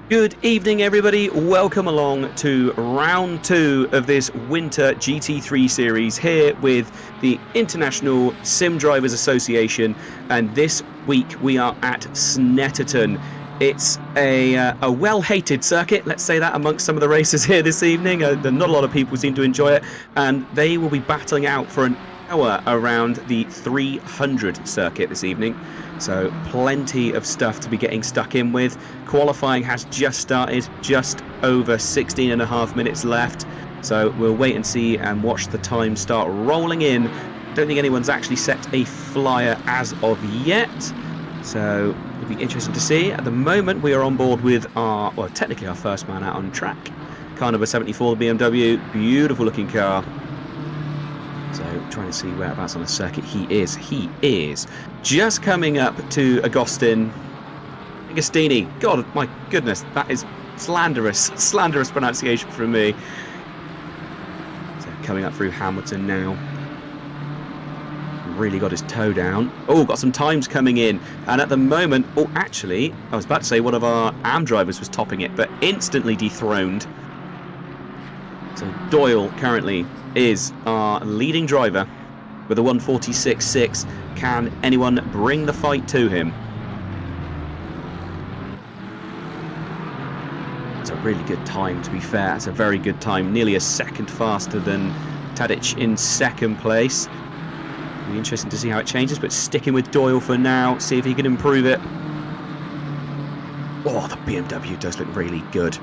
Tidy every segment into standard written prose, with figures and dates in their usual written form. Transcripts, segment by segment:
Good evening, everybody. Welcome along to round 2 of this winter GT3 series here with the International Sim Drivers Association, and this week we are at Snetterton. It's a well-hated circuit, let's say that, amongst some of the racers here this evening. Not a lot of people seem to enjoy it, and they will be battling out for an hour around the 300 circuit this evening. So plenty of stuff to be getting stuck in with. Qualifying has just started, just over 16 and a half minutes left. So we'll wait and see and watch the time start rolling in. Don't think anyone's actually set a flyer as of yet. So it'll be interesting to see. At the moment, we are on board with technically our first man out on track. Car number 74, the BMW. Beautiful looking car. So trying to see whereabouts on the circuit he is. He is just coming up to Agostini. God, my goodness, that is slanderous pronunciation from me. So coming up through Hamilton now. Really got his toe down. Oh, got some times coming in. And at the moment, actually, I was about to say one of our AM drivers was topping it, but instantly dethroned. So Doyle currently is our leading driver with a 1:46.6. Can anyone bring the fight to him? It's a really good time, to be fair. It's a very good time, nearly a second faster than Tadic in second place. It'll be interesting to see how it changes, but sticking with Doyle for now, see if he can improve it. Oh, the BMW does look really good.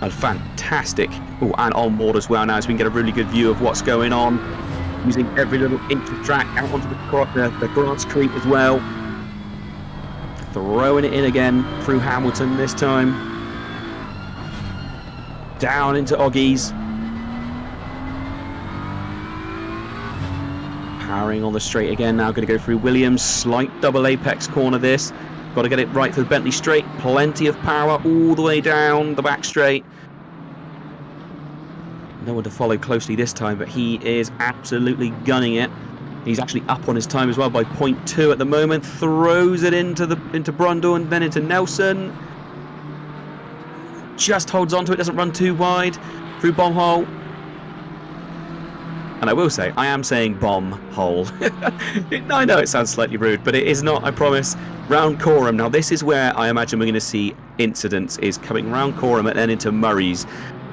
And fantastic. Oh, and on board as well now, so we can get a really good view of what's going on. Using every little inch of track out onto the grass creek as well. Throwing it in again through Hamilton this time. Down into Oggies. Powering on the straight again now, going to go through Williams. Slight double apex corner this. Got to get it right for the Bentley straight. Plenty of power all the way down the back straight. No one to follow closely this time, but he is absolutely gunning it. He's actually up on his time as well by 0.2 at the moment. Throws it into Brundle and then into Nelson. Just holds on to it, doesn't run too wide. Through bomb hole. And I will say, I am saying bomb hole. I know it sounds slightly rude, but it is not, I promise. Round Coram. Now this is where I imagine we're going to see incidents, is coming round Coram and then into Murray's.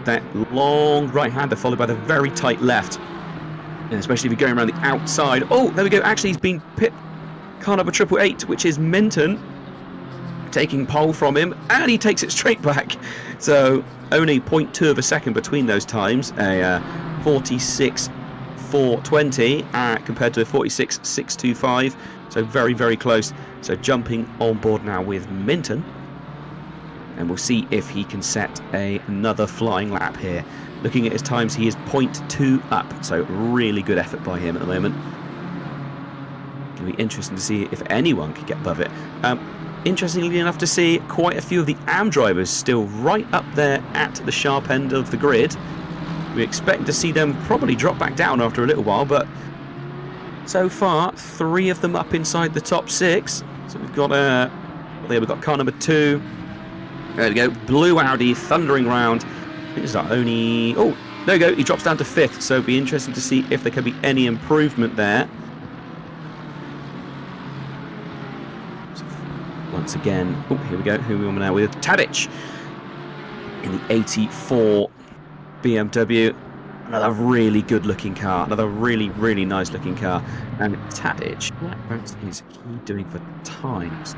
That long right-hander followed by the very tight left. And especially if you're going around the outside. Oh, there we go. Actually, he's been pit car number 888, which is Minton. Taking pole from him, and he takes it straight back. So only 0.2 of a second between those times. A 46.420 compared to a 46.625. So very, very close. So jumping on board now with Minton. And we'll see if he can set another flying lap here. Looking at his times, he is 0.2 up. So really good effort by him at the moment. It'll be interesting to see if anyone can get above it. Interestingly enough to see quite a few of the AM drivers still right up there at the sharp end of the grid. We expect to see them probably drop back down after a little while, but so far 3 of them up inside the top 6. So we've got we've got car number 2. There we go, blue Audi thundering round. I think it's our only... Oh, there we go, he drops down to 5th, so it'll be interesting to see if there can be any improvement there. Once again, oh, here we go, who are we on now with? Tadic in the 84 BMW. Another really good looking car, another really, really nice looking car. And Tadic, what is he doing for times?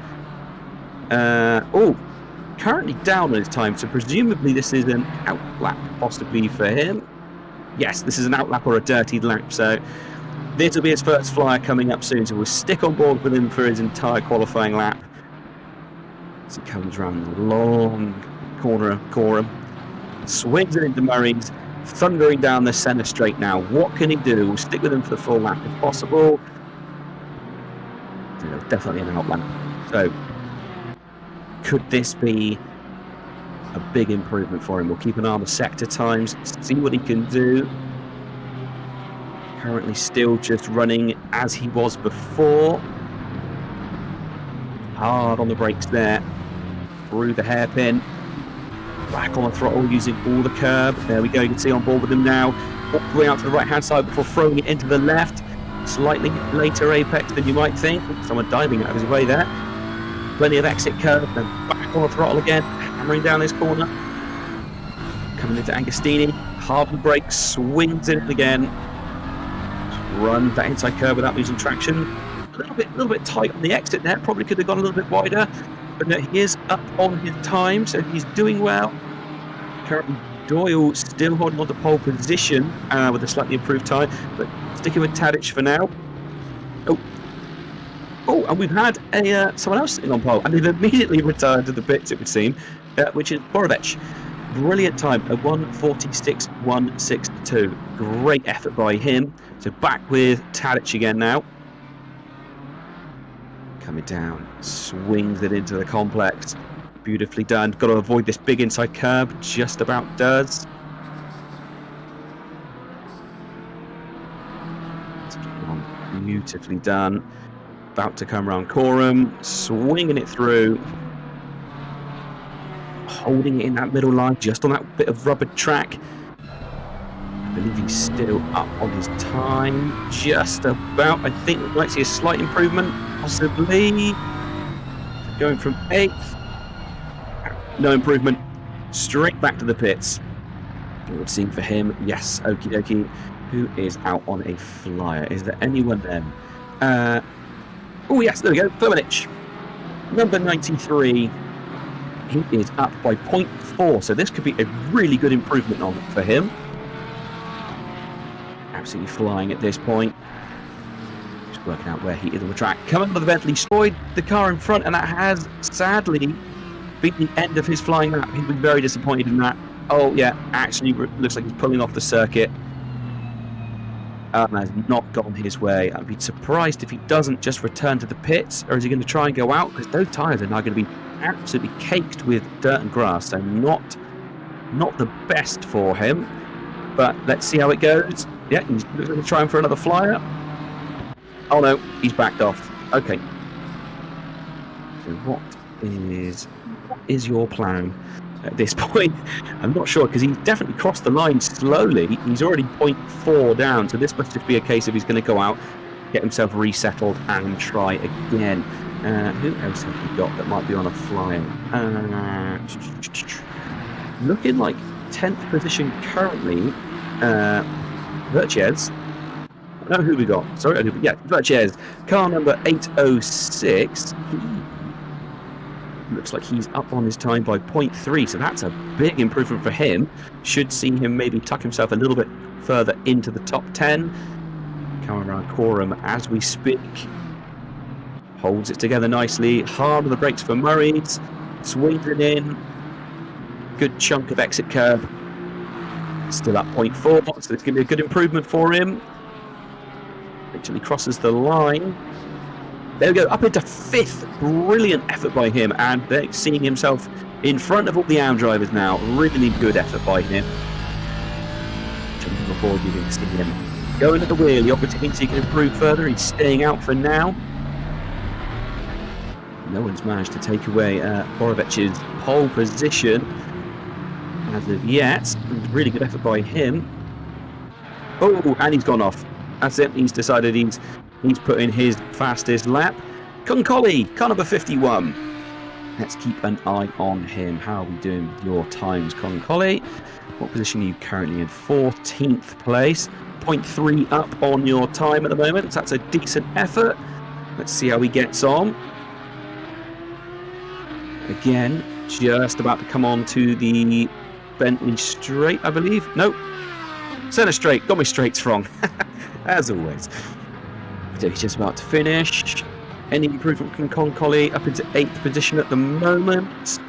Currently down on his time, so presumably this is an outlap possibly for him. Yes, this is an outlap or a dirty lap, so this will be his first flyer coming up soon, so we'll stick on board with him for his entire qualifying lap. As he comes around the long corner of Coram, swings it into Murray's, thundering down the centre straight now. What can he do? We'll stick with him for the full lap if possible. Definitely an outlap. So could this be a big improvement for him? We'll keep an eye on the sector times, see what he can do. Currently still just running as he was before. Hard on the brakes there. through the hairpin. Back on the throttle using all the curb. There we go. You can see on board with them now. All the way out to the right-hand side before throwing it into the left. Slightly later apex than you might think. Someone diving out of his way there. Plenty of exit curve. And back on the throttle again. Hammering down this corner. Coming into Agostini. Hard on the brakes. Swings it again. Run that inside curve without losing traction. A little bit tight on the exit there. Probably could have gone a little bit wider. But no, he is up on his time, so he's doing well. Currently, Doyle still holding on to pole position with a slightly improved time, but sticking with Tadic for now. Oh, and we've had someone else sitting on pole, and they've immediately returned to the pits, it would seem, which is Borovic. Brilliant time, a 1:46.162. Great effort by him. So back with Tadic again now. Coming down, swings it into the complex. Beautifully done. Got to avoid this big inside curb. Just about does. Beautifully done. About to come around Coram. Swinging it through. Holding it in that middle line. Just on that bit of rubber track. I believe he's still up on his time. Just about. I think we might see a slight improvement. Possibly. Going from 8th. No improvement. Straight back to the pits. It would seem for him. Yes, okie dokie. Who is out on a flyer? Is there anyone then? Oh yes, there we go. Bennetts. Number 93. He is up by 0.4. So this could be a really good improvement on for him. Absolutely flying at this point. Just working out where he is on the track. Coming to the Bentley, destroyed the car in front, and that has sadly been the end of his flying lap. He was very disappointed in that. Oh yeah, actually looks like he's pulling off the circuit. Has not gone his way. I'd be surprised if he doesn't just return to the pits, or is he going to try and go out? Because those tyres are now going to be absolutely caked with dirt and grass, so not the best for him. But let's see how it goes. Yeah, he's going to try for another flyer. Oh no, he's backed off. Okay. So what is your plan at this point? I'm not sure, because he's definitely crossed the line slowly. He's already 0.4 down, so this must just be a case of he's going to go out, get himself resettled, and try again. Who else have we got that might be on a flyer? Looking like 10th position currently. Verchez. I don't know who we got. Sorry, yeah, Verchez. Car number 806. Looks like he's up on his time by 0.3, so that's a big improvement for him. Should see him maybe tuck himself a little bit further into the top 10. Coming around Coram as we speak. Holds it together nicely. Hard on the brakes for Murray's. Swings it in. Good chunk of exit curve. Still up 0.4, so it's going to be a good improvement for him. Actually crosses the line. There we go, up into 5th. Brilliant effort by him, and they're seeing himself in front of all the AM drivers now. Really good effort by him. Jumping before you can see him going at the wheel. The opportunity can improve further. He's staying out for now. No one's managed to take away Borovic's pole position as of yet. Really good effort by him. Oh, and he's gone off. That's it. He's decided he's put in his fastest lap. Concoli, car number 51. Let's keep an eye on him. How are we doing with your times, Concoli? What position are you currently in? 14th place. 0.3 up on your time at the moment. So that's a decent effort. Let's see how he gets on. Again, just about to come on to the Bentley straight, I believe. Nope. Centre straight. Got my straights wrong. As always. So he's just about to finish. Any improvement from Concoli up into 8th position at the moment.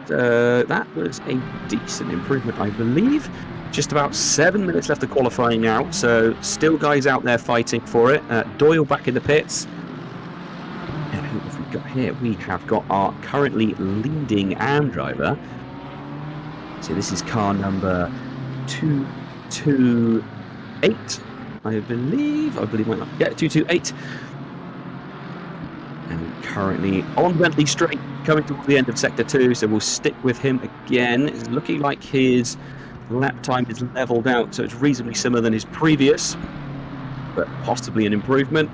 That was a decent improvement, I believe. Just about 7 minutes left of qualifying now. So still guys out there fighting for it. Doyle back in the pits. And who have we got here? We have got our currently leading AM driver. So this is car number 228. I believe might not. Yeah, 228. And currently on Bentley Straight, coming towards the end of Sector 2, so we'll stick with him again. It's looking like his lap time is leveled out, so it's reasonably similar than his previous, but possibly an improvement.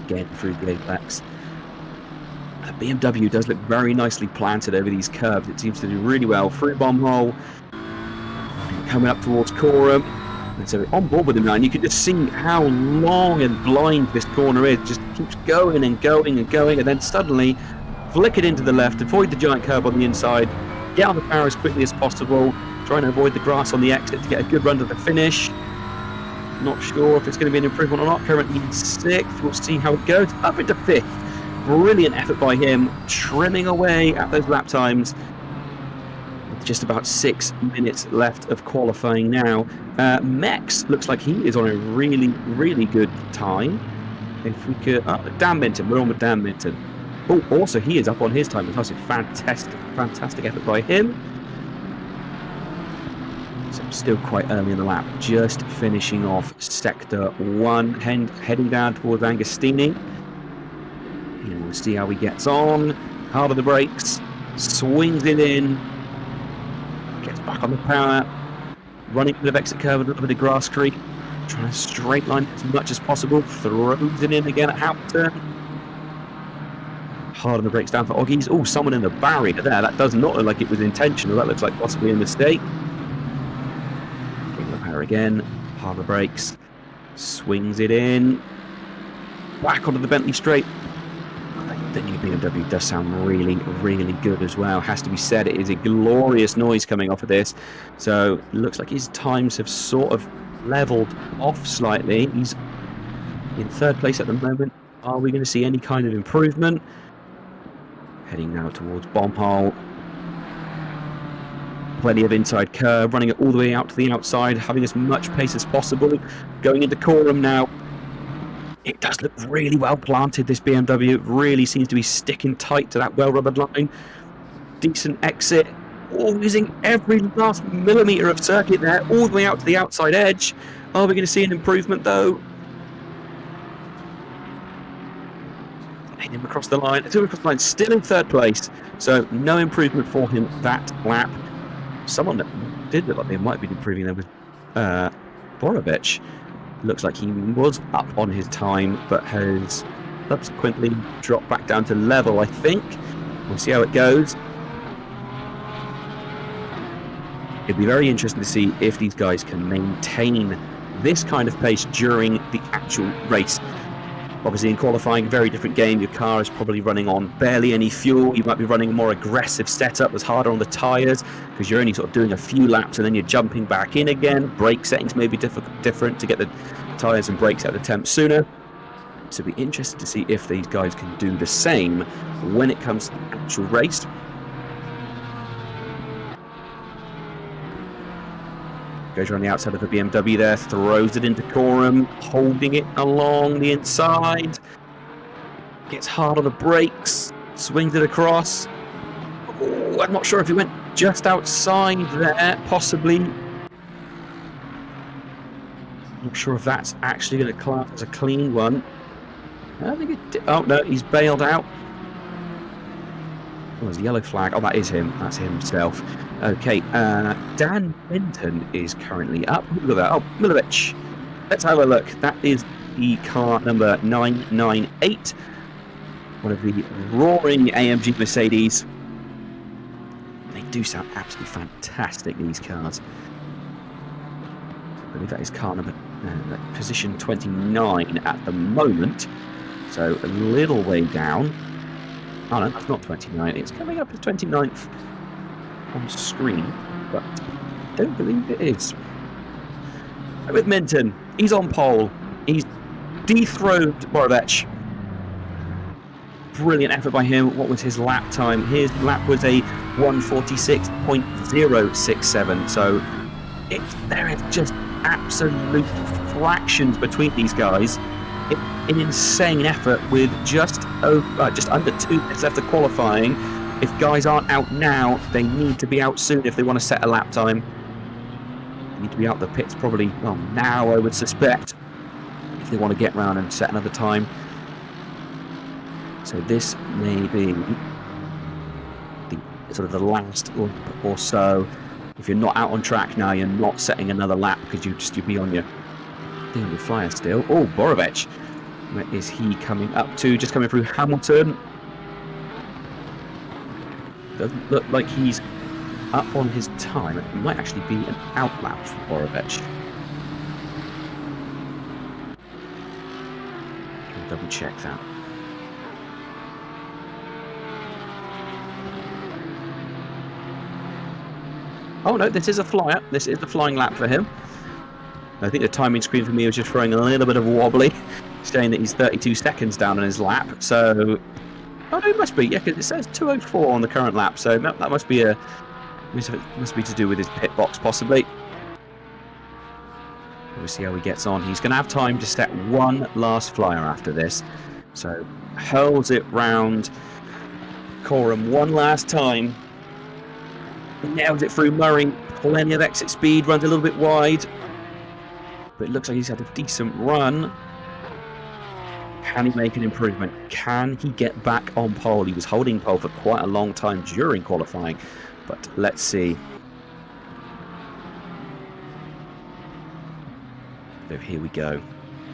Again, through the apex. The BMW does look very nicely planted over these curves. It seems to do really well through bomb hole, coming up towards Coram. And so on board with him now, and you can just see how long and blind this corner is. It just keeps going and going and going, and then suddenly flick it into the left, avoid the giant curb on the inside, get out of the power as quickly as possible, trying to avoid the grass on the exit to get a good run to the finish. Not sure if it's going to be an improvement or not. Currently in 6th. We'll see how it goes. Up into 5th. Brilliant effort by him, trimming away at those lap times. Just about 6 minutes left of qualifying now. Mex looks like he is on a really, really good time. If we could... Oh, Dan Minton. We're on with Dan Minton. Oh, also he is up on his time. It's a fantastic, fantastic effort by him. So still quite early in the lap. Just finishing off Sector 1. Heading down towards Agostini. And we'll see how he gets on. Hard on the brakes. Swings it in. Gets back on the power, running a bit of exit curve, a little bit of grass creep, trying to straight line as much as possible, throws it in again at Hamilton. Hard on the brakes down for Oggies. Oh, someone in the barrier there. That does not look like it was intentional. That looks like possibly a mistake. Getting the power again, hard on the brakes, swings it in, back onto the Bentley Straight. The new BMW does sound really, really good as well. Has to be said, it is a glorious noise coming off of this. So it looks like his times have sort of leveled off slightly. He's in 3rd place at the moment. Are we going to see any kind of improvement? Heading now towards bomb hole. Plenty of inside curve, running it all the way out to the outside, having as much pace as possible. Going into Coram now. It does look really well planted, this BMW. It really seems to be sticking tight to that well-rubbered line. Decent exit. Oh, using every last millimetre of circuit there, all the way out to the outside edge. Are we going to see an improvement, though? Hitting him across the line. Still in 3rd place. So no improvement for him that lap. Someone that did look like they might be improving there was Borovic. Looks like he was up on his time, but has subsequently dropped back down to level, I think. We'll see how it goes. It'd be very interesting to see if these guys can maintain this kind of pace during the actual race. Obviously, in qualifying, very different game. Your car is probably running on barely any fuel. You might be running a more aggressive setup that's harder on the tyres because you're only sort of doing a few laps and then you're jumping back in again. Brake settings may be different to get the tyres and brakes out of the temp sooner. So it'll be interesting to see if these guys can do the same when it comes to the actual race. Goes around the outside of the BMW there, throws it into Coram, holding it along the inside. Gets hard on the brakes, swings it across. Oh, I'm not sure if he went just outside there, possibly. Not sure if that's actually going to class as a clean one. I don't think it did. Oh, no, he's bailed out. Oh, there's a yellow flag. Oh, that is him. That's himself. Okay, Dan Minton is currently up. Look at that. Oh, Milovic. Let's have a look. That is the car number 998. One of the roaring AMG Mercedes. They do sound absolutely fantastic, these cars. I believe that is car number position 29 at the moment. So a little way down. Oh no, that's not 29. It's coming up as 29th on screen, but I don't believe it is. With Minton, he's on pole. He's dethroned Borovic. Brilliant effort by him. What was his lap time? His lap was a 1:46.067. So there is just absolute fractions between these guys. An insane effort with just under 2 minutes left of qualifying. If guys aren't out now, they need to be out soon if they want to set a lap time. They need to be out the pits probably now, I would suspect, if they want to get round and set another time. So this may be the last lap or so. If you're not out on track now, you're not setting another lap because you'd be on your flyer still. Oh, Borovic. Where is he coming up to? Just coming through Hamilton. Doesn't look like he's up on his time. It might actually be an out lap for Borovic. I'll double check that. Oh no, this is a flyer. This is the flying lap for him. I think the timing screen for me was just throwing a little bit of wobbly, saying that he's 32 seconds down on his lap. So, oh no, it must be. Yeah, because it says 2:04 on the current lap. So that must be must be to do with his pit box, possibly. We'll see how he gets on. He's going to have time to set one last flyer after this. So hurls it round Coram one last time. He nails it through Murray. Plenty of exit speed, runs a little bit wide. But it looks like he's had a decent run. Can he make an improvement? Can he get back on pole? He was holding pole for quite a long time during qualifying. But let's see. So here we go.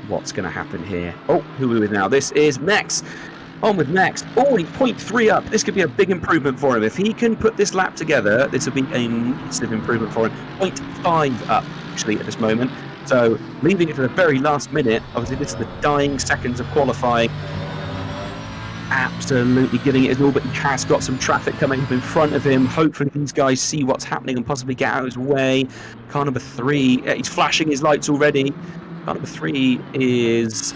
What's going to happen here? Oh, who are we with now? This is Mex. On with Mex. Oh, he's 0.3 up. This could be a big improvement for him. If he can put this lap together, this will be a massive improvement for him. 0.5 up, actually, at this moment. So, leaving it to the very last minute. Obviously, this is the dying seconds of qualifying. Absolutely giving it his all, but he has got some traffic coming up in front of him. Hopefully, these guys see what's happening and possibly get out of his way. Car number 3, he's flashing his lights already. Car number 3 is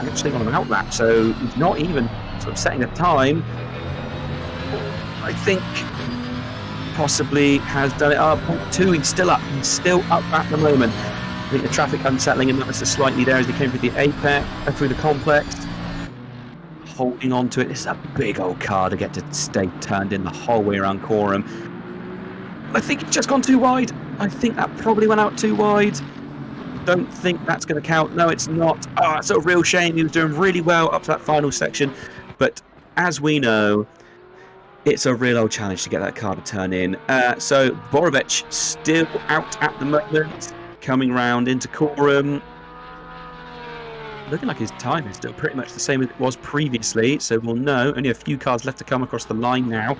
actually on an out lap, so he's not even sort of setting a time. I think possibly has done it. 0.2, he's still up. He's still up at the moment. I think the traffic unsettling him ever so slightly there as he came through the apex, through the complex. Holding on to it. This is a big old car to get to stay turned in the whole way around Coram. I think it's just gone too wide. I think that probably went out too wide. Don't think that's going to count. No, it's not. Oh, it's a real shame. He was doing really well up to that final section. But as we know, it's a real old challenge to get that car to turn in. So Borovic still out at the moment. Coming round into Coram. Looking like his time is still pretty much the same as it was previously. So we'll know. Only a few cars left to come across the line now.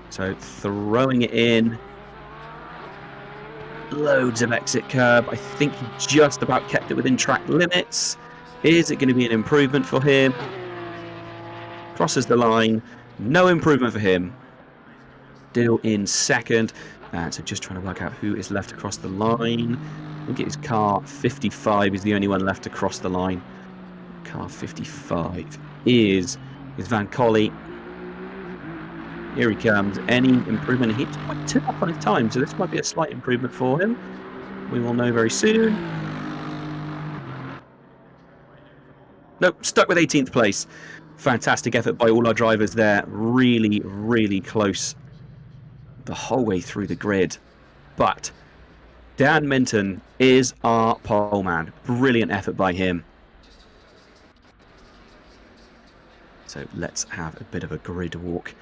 So throwing it in. Loads of exit curb. I think he just about kept it within track limits. Is it going to be an improvement for him? Crosses the line. No improvement for him. Still in second. So just trying to work out who is left across the line. I think it's car 55 is the only one left to cross the line. Car 55 is Van Collie. Here he comes. Any improvement? He's 0.2 up on his time, so this might be a slight improvement for him. We will know very soon. Nope, stuck with 18th place. Fantastic effort by all our drivers there. Really, really close the whole way through the grid. But Dan Minton is our pole man. Brilliant effort by him. So let's have a bit of a grid walk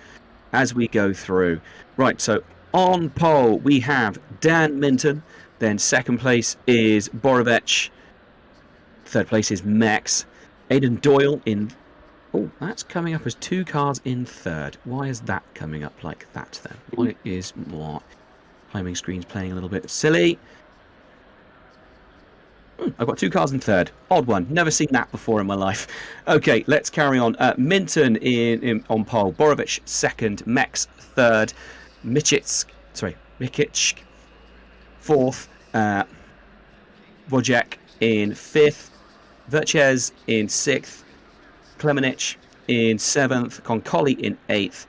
as we go through. Right, so on pole we have Dan Minton. Then second place is Borovic. Third place is Mex. Aidan Doyle in... Oh, that's coming up as 2 cars in third. Why is that coming up like that then? Why is more timing screens playing a little bit silly? I've got 2 cars in third. Odd one. Never seen that before in my life. Okay, let's carry on. Minton on pole. Borovic second. Mex third. Mikic fourth. Wojciech in fifth. Verchez in sixth. Klemenic in 7th, Concoli in 8th,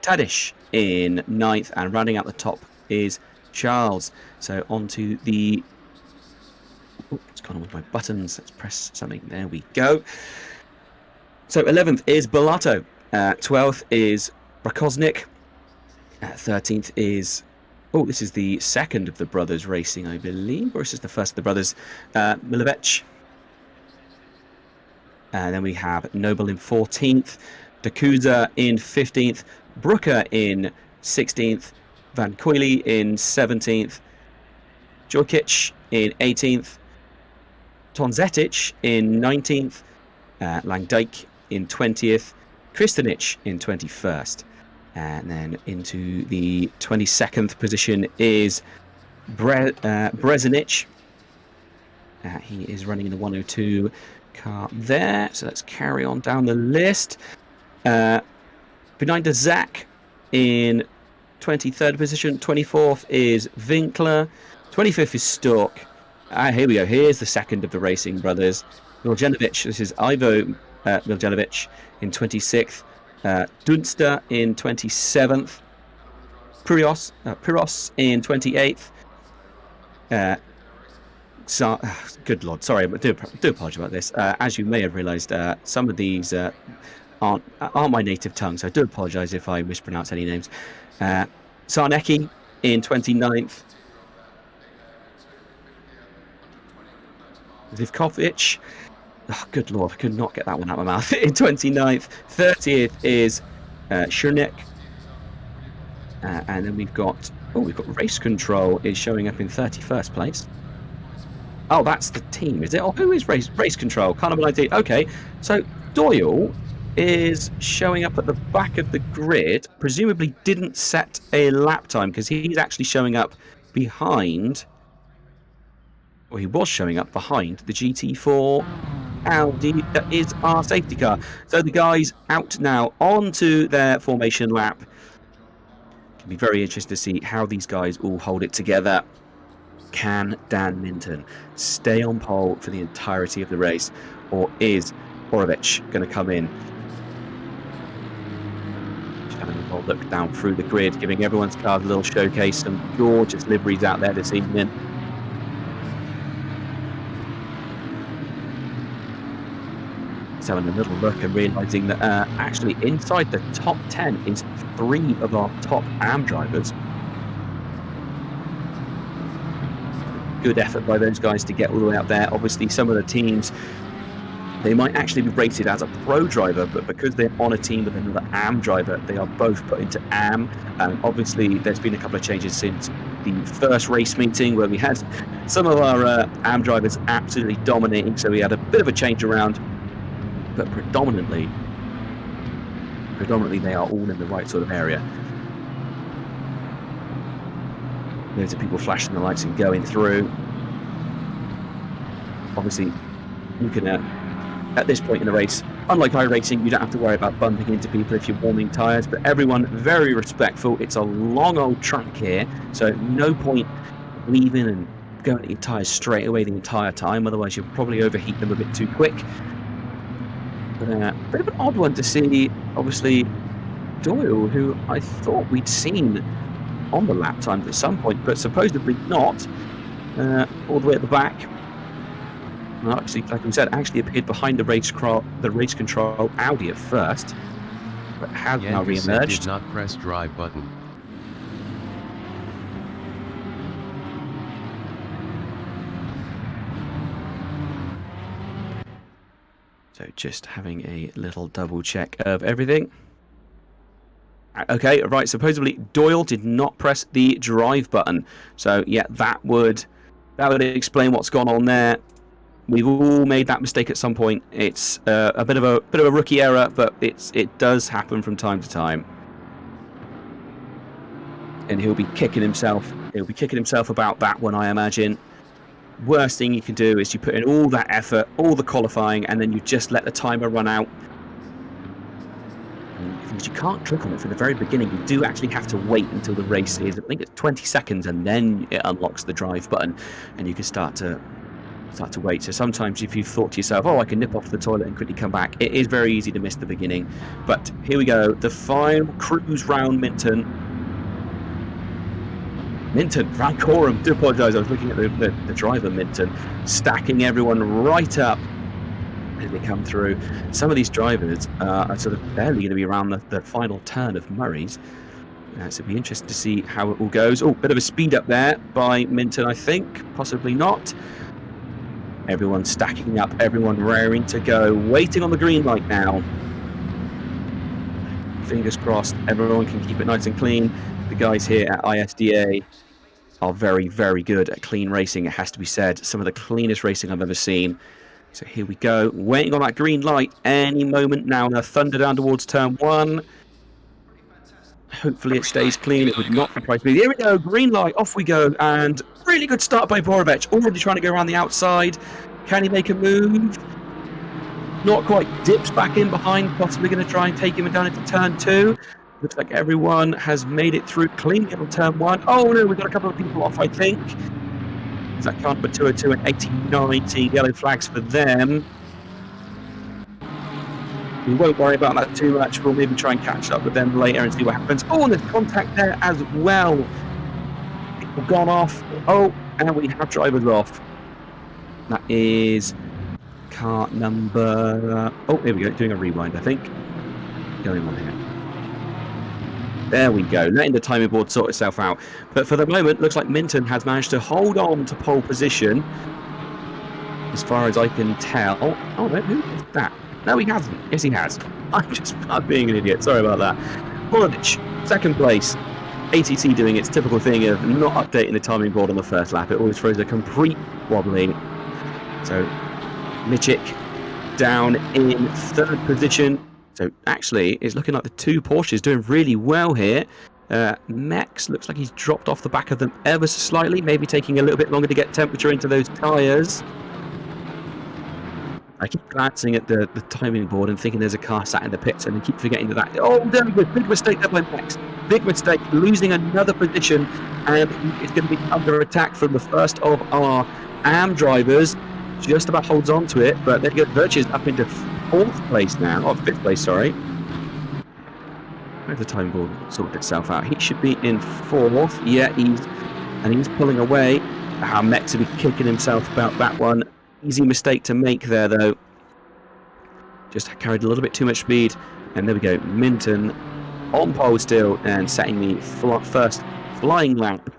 Tadish in 9th, and rounding out the top is Charles. So on to the... Oh, it's gone on with my buttons. Let's press something. There we go. So 11th is Bellato. 12th is Rakosnik. 13th is... Oh, this is the second of the brothers racing, I believe. Or is this the first of the brothers? Milovic. And then we have Noble in 14th, D'Couza in 15th, Brooker in 16th, Van Coyle in 17th, Djurkic in 18th, Tonzetic in 19th, Langdijk in 20th, Kristanic in 21st. And then into the 22nd position is Brezinic. He is running in the 102 car there. So let's carry on down the list. Behind Zach in 23rd position. 24th is Winkler. 25th is Stork. Here we go. Here's the second of the racing brothers. Miljanovic. This is Ivo Miljanovic in 26th. Dunster in 27th. Piros in 28th. Good Lord, sorry, I do apologise about this. As you may have realised, some of these aren't my native tongue, so I do apologise if I mispronounce any names. Sarnecki in 29th. Zivkovic, good Lord, I could not get that one out of my mouth. In 29th. 30th is Chernik. And then we've got Race Control is showing up in 31st place. Oh, that's the team, is it? Oh, who is Race Control? Kind of an idea. Okay, so Doyle is showing up at the back of the grid. Presumably didn't set a lap time because he's actually showing up behind. Well, he was showing up behind the GT4 Audi that is our safety car. So the guys out now onto their formation lap. It'll be very interesting to see how these guys all hold it together. Can Dan Minton stay on pole for the entirety of the race, or is Borovic going to come in? Just having a look down through the grid, giving everyone's cars a little showcase. Some gorgeous liveries out there this evening. Just having a little look and realising that actually inside the top 10 is 3 of our top AM drivers. Good effort by those guys to get all the way out there. Obviously, some of the teams, they might actually be rated as a pro driver, but because they're on a team with another AM driver, they are both put into AM. Obviously, there's been a couple of changes since the first race meeting where we had some of our AM drivers absolutely dominating, so we had a bit of a change around, but predominantly they are all in the right sort of area. Loads of people flashing the lights and going through. Obviously, you can, at this point in the race, unlike iRacing, you don't have to worry about bumping into people if you're warming tyres, but everyone very respectful. It's a long old track here, so no point leaving and going at your tyres straight away the entire time, otherwise you'll probably overheat them a bit too quick. But a bit of an odd one to see, obviously, Doyle, who I thought we'd seen on the lap times at some point, but supposedly not, all the way at the back. Well, actually, like I said, actually appeared behind the race control Audi at first, but has now re-emerged. Did not press drive button. So just having a little double check of everything. Okay, right, supposedly Doyle did not press the drive button. So yeah, that would explain what's gone on there. We've all made that mistake at some point. It's a bit of a rookie error, but it does happen from time to time. And he'll be kicking himself. He'll be kicking himself about that one, I imagine. Worst thing you can do is you put in all that effort, all the qualifying, and then you just let the timer run out. Because you can't click on it from the very beginning. You do actually have to wait until the race is, I think it's 20 seconds, and then it unlocks the drive button, and you can start to wait. So sometimes if you've thought to yourself, oh, I can nip off to the toilet and quickly come back, it is very easy to miss the beginning. But here we go, the final cruise round Minton, Rancorum, do apologise, I was looking at the driver Minton, stacking everyone right up as they come through. Some of these drivers are sort of barely going to be around the final turn of Murray's. So it'll be interesting to see how it all goes. Oh, bit of a speed up there by Minton, I think. Possibly not. Everyone stacking up, everyone raring to go, waiting on the green light now. fingers crossed, everyone can keep it nice and clean. The guys here at ISDA are very, very good at clean racing, it has to be said. Some of the cleanest racing I've ever seen. So here we go, waiting on that green light any moment now. Now thunder down towards turn 1. Hopefully it stays clean. It would not surprise me. Here we go, green light, off we go. And really good start by Borovic. Already trying to go around the outside. Can he make a move? Not quite. Dips back in behind, possibly going to try and take him down into turn 2. Looks like everyone has made it through cleanly on turn 1. Oh no, we've got a couple of people off, I think. Is that car number 202 and 1890? Yellow flags for them. We won't worry about that too much. We'll maybe try and catch up with them later and see what happens. Oh, and there's contact there as well. People gone off. Oh, and we have drivers off. That is car number... Oh, here we go. Doing a rewind, I think. Going on here. There we go. Letting the timing board sort itself out. But for the moment, looks like Minton has managed to hold on to pole position. As far as I can tell. Oh, no, who is that? No, he hasn't. Yes, he has. I'm being an idiot. Sorry about that. Borovic, second place. ATT doing its typical thing of not updating the timing board on the first lap. It always throws a complete wobbly. So, Michik down in third position. So, actually, it's looking like the two Porsches doing really well here. Mex looks like he's dropped off the back of them ever so slightly. Maybe taking a little bit longer to get temperature into those tyres. I keep glancing at the timing board and thinking there's a car sat in the pits, and I keep forgetting that. Oh, there we go. Big mistake there by Mex. Big mistake. Losing another position, and it's going to be under attack from the first of our AM drivers. Just about holds on to it, but there you go. Virtue's up into fourth place now. Oh, fifth place, sorry. Where's the timing board sorted itself out? He should be in fourth. Yeah, he's pulling away. Mex will be kicking himself about that one. Easy mistake to make there, though. Just carried a little bit too much speed. And there we go. Minton on pole still and setting the first flying lap.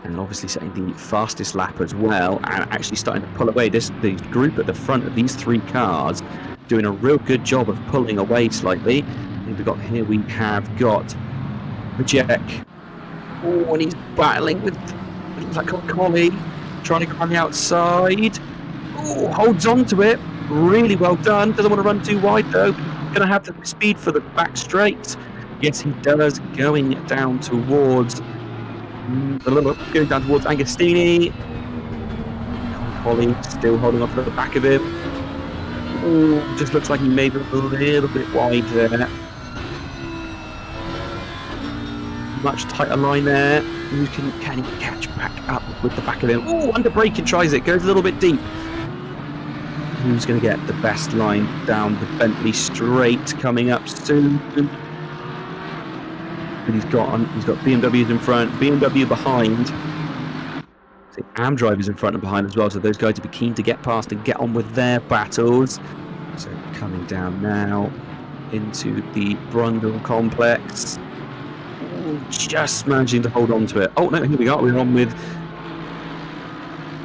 And obviously setting the fastest lap as well. And actually starting to pull away. The group at the front of these three cars doing a real good job of pulling away slightly. Here we have got Majek. Oh, and he's battling with like a collie. Trying to go on the outside. Oh, holds on to it. Really well done. Doesn't want to run too wide though. Going to have the speed for the back straight. Yes, he does. Going down towards Agostini. Holly still holding on to the back of him. Oh, just looks like he made it a little bit wide there. Much tighter line there. Can he catch back up with the back of him? Oh, under brake and tries it. Goes a little bit deep. Who's going to get the best line down the Bentley straight coming up soon? But he's got BMWs in front, BMW behind. So AM drivers in front and behind as well. So those guys will be keen to get past and get on with their battles. So coming down now into the Brundle complex. Just managing to hold on to it. Oh no, here we are. We're on with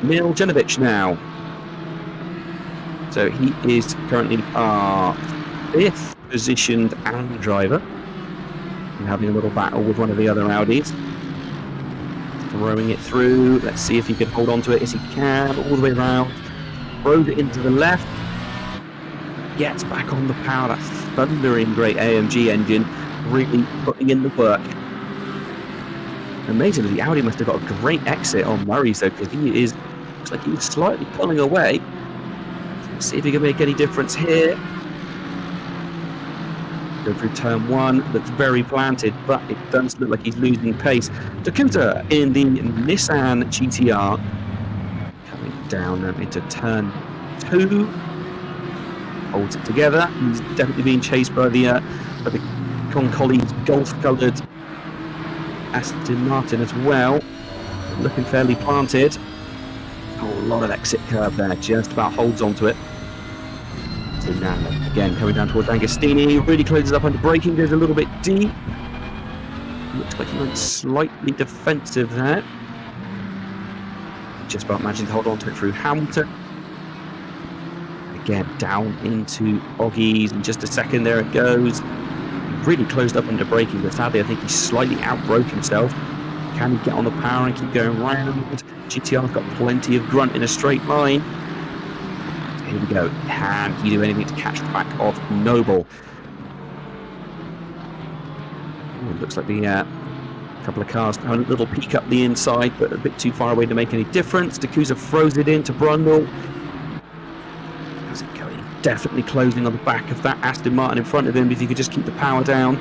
Miljanovic now. So he is currently our fifth positioned AM driver. And having a little battle with one of the other Audis. Throwing it through. Let's see if he can hold on to it. Yes, he can. All the way around. Throws it into the left. Gets back on the power. That thundering great AMG engine. Really putting in the work. Amazingly, the Audi must have got a great exit on Murray's though, because looks like he's slightly pulling away. Let's see if he can make any difference here. Go through turn 1, looks very planted, but it does look like he's losing pace. Dakuta in the Nissan GTR coming down into turn 2. Holds it together. He's definitely being chased by the Concoli's golf-coloured Aston Martin as well. Looking fairly planted. Oh, a lot of exit curve there. Just about holds onto it. So now, again, coming down towards Agostini. Really closes up under braking. Goes a little bit deep. Looks like he went slightly defensive there. Just about managing to hold on to it through Hamilton. again down into Oggies in just a second. There it goes. Really closed up under braking, but sadly I think he slightly outbroke himself. Can he get on the power and keep going round? GTR's got plenty of grunt in a straight line. Here we go. Can he do anything to catch the back of Noble? Ooh, it looks like the couple of cars having a little peek up the inside, but a bit too far away to make any difference. D'Couza throws it into Brundle. How's it going? Definitely closing on the back of that Aston Martin in front of him. If he could just keep the power down.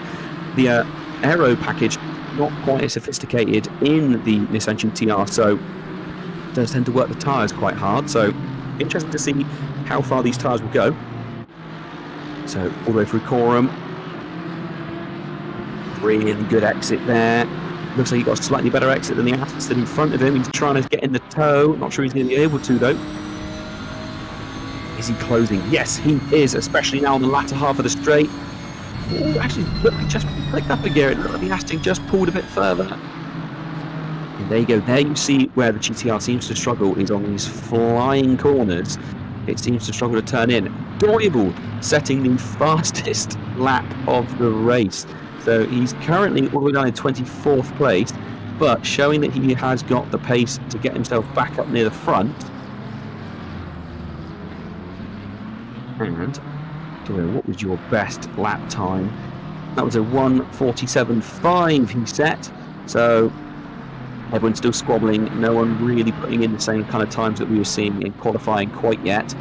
The aero package not quite as sophisticated in the Nissan GTR, so it does tend to work the tyres quite hard. So interesting to see how far these tyres will go. So all the way through Coram. Really good exit there. Looks like he got a slightly better exit than the Aston in front of him. He's trying to get in the toe. Not sure he's going to be able to though. Is he closing? Yes, he is, especially now on the latter half of the straight. Ooh, actually, look, he just clicked up a gear. It looked like the Aston just pulled a bit further. And there you go. There you see where the GTR seems to struggle, is on these flying corners. It seems to struggle to turn in. Doyle setting the fastest lap of the race. So he's currently all the way down in 24th place, but showing that he has got the pace to get himself back up near the front. And what was your best lap time? That was a 1:47.5 he set. So everyone's still squabbling. No one really putting in the same kind of times that we were seeing in qualifying quite yet.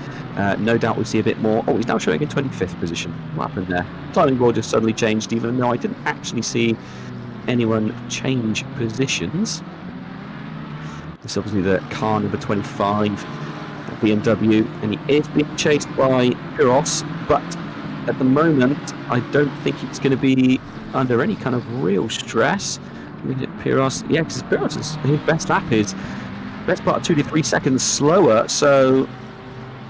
No doubt we'll see a bit more. Oh, he's now showing a 25th position. What happened there? Timing board just suddenly changed, even though I didn't actually see anyone change positions. This is obviously the car number 25, BMW, and he is being chased by Piros, but at the moment I don't think he's going to be under any kind of real stress. Piros, yeah, because Piros' his best lap is best part of 2 to 3 seconds slower, so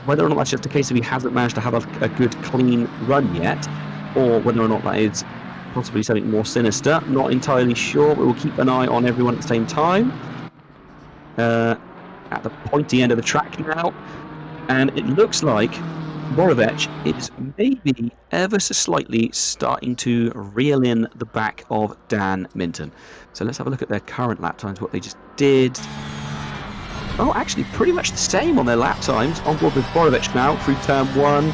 whether or not that's just a case of he hasn't managed to have a good clean run yet, or whether or not that is possibly something more sinister, not entirely sure, but we'll keep an eye on everyone at the same time. At the pointy end of the track now, and it looks like Borovic is maybe ever so slightly starting to reel in the back of Dan Minton. So let's have a look at their current lap times, what they just did. Oh, actually pretty much the same on their lap times. On board with Borovic now through turn 1.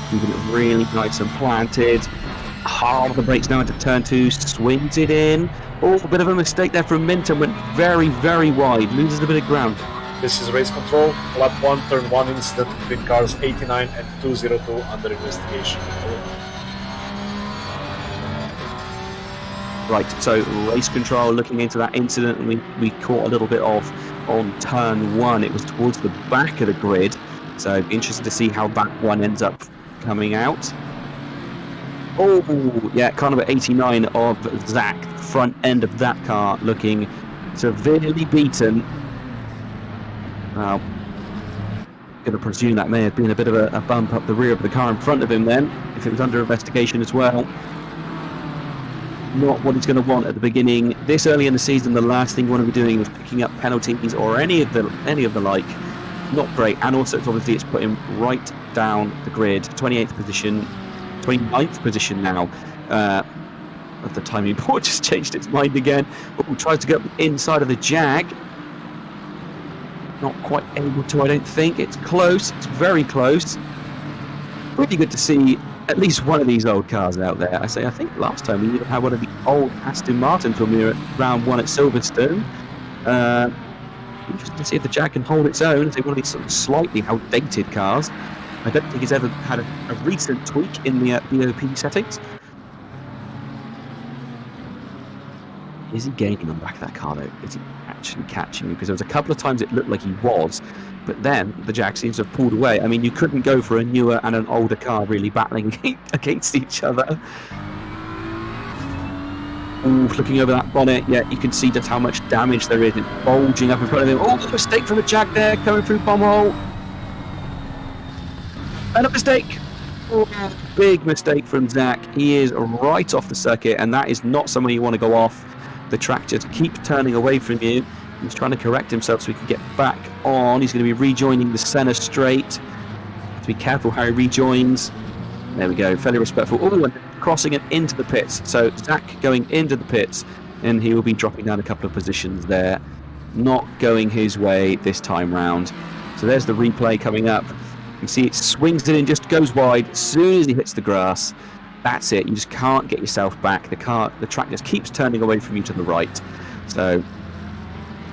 Keeping it really nice and planted. Hard the brakes now into turn 2, swings it in. Oh, a bit of a mistake there from Minton, went very, very wide, loses a bit of ground. This is race control, lap 1, turn 1 incident between cars 89 and 202 under investigation. Right, so race control looking into that incident, and we caught a little bit of on turn 1. It was towards the back of the grid, so interested to see how that one ends up coming out. Oh, yeah, car number 89 of Zach, front end of that car looking severely beaten. Well, I'm going to presume that may have been a bit of a bump up the rear of the car in front of him then, if it was under investigation as well. Not what he's going to want at the beginning. This early in the season, the last thing you want to be doing is picking up penalties or any of the like. Not great. And also, obviously, it's put him right down the grid. 28th position, 29th position now. The timing board just changed its mind again. Oh, tries to go inside of the Jag. Not quite able to, I don't think. It's close. It's very close. Pretty good to see at least one of these old cars out there. I think last time we even had one of the old Aston Martins when we were at round 1 at Silverstone. Interesting to see if the Jag can hold its own. It's one of these sort of slightly outdated cars. I don't think he's ever had a recent tweak in the BOP settings. Is he gaining on the back of that car though? Is he actually catching him? Because there was a couple of times it looked like he was, but then the Jag seems to have pulled away. I mean, you couldn't go for a newer and an older car really battling against each other. Ooh, looking over that bonnet, yeah, you can see just how much damage there is. It's bulging up in front of him. Oh, mistake from the Jag there, coming through bomb hole. And a mistake. Oh, big mistake from Zach. He is right off the circuit, and that is not somewhere you want to go off. The track just keeps turning away from you. He's trying to correct himself so he can get back on. He's going to be rejoining the center straight. to be careful how he rejoins. There we go, fairly respectful. Oh, and crossing it into the pits. So Zach going into the pits, and he will be dropping down a couple of positions there. Not going his way this time round. So there's the replay coming up. You can see it swings it in, just goes wide. As soon as he hits the grass, that's it. You just can't get yourself back. The track just keeps turning away from you to the right. So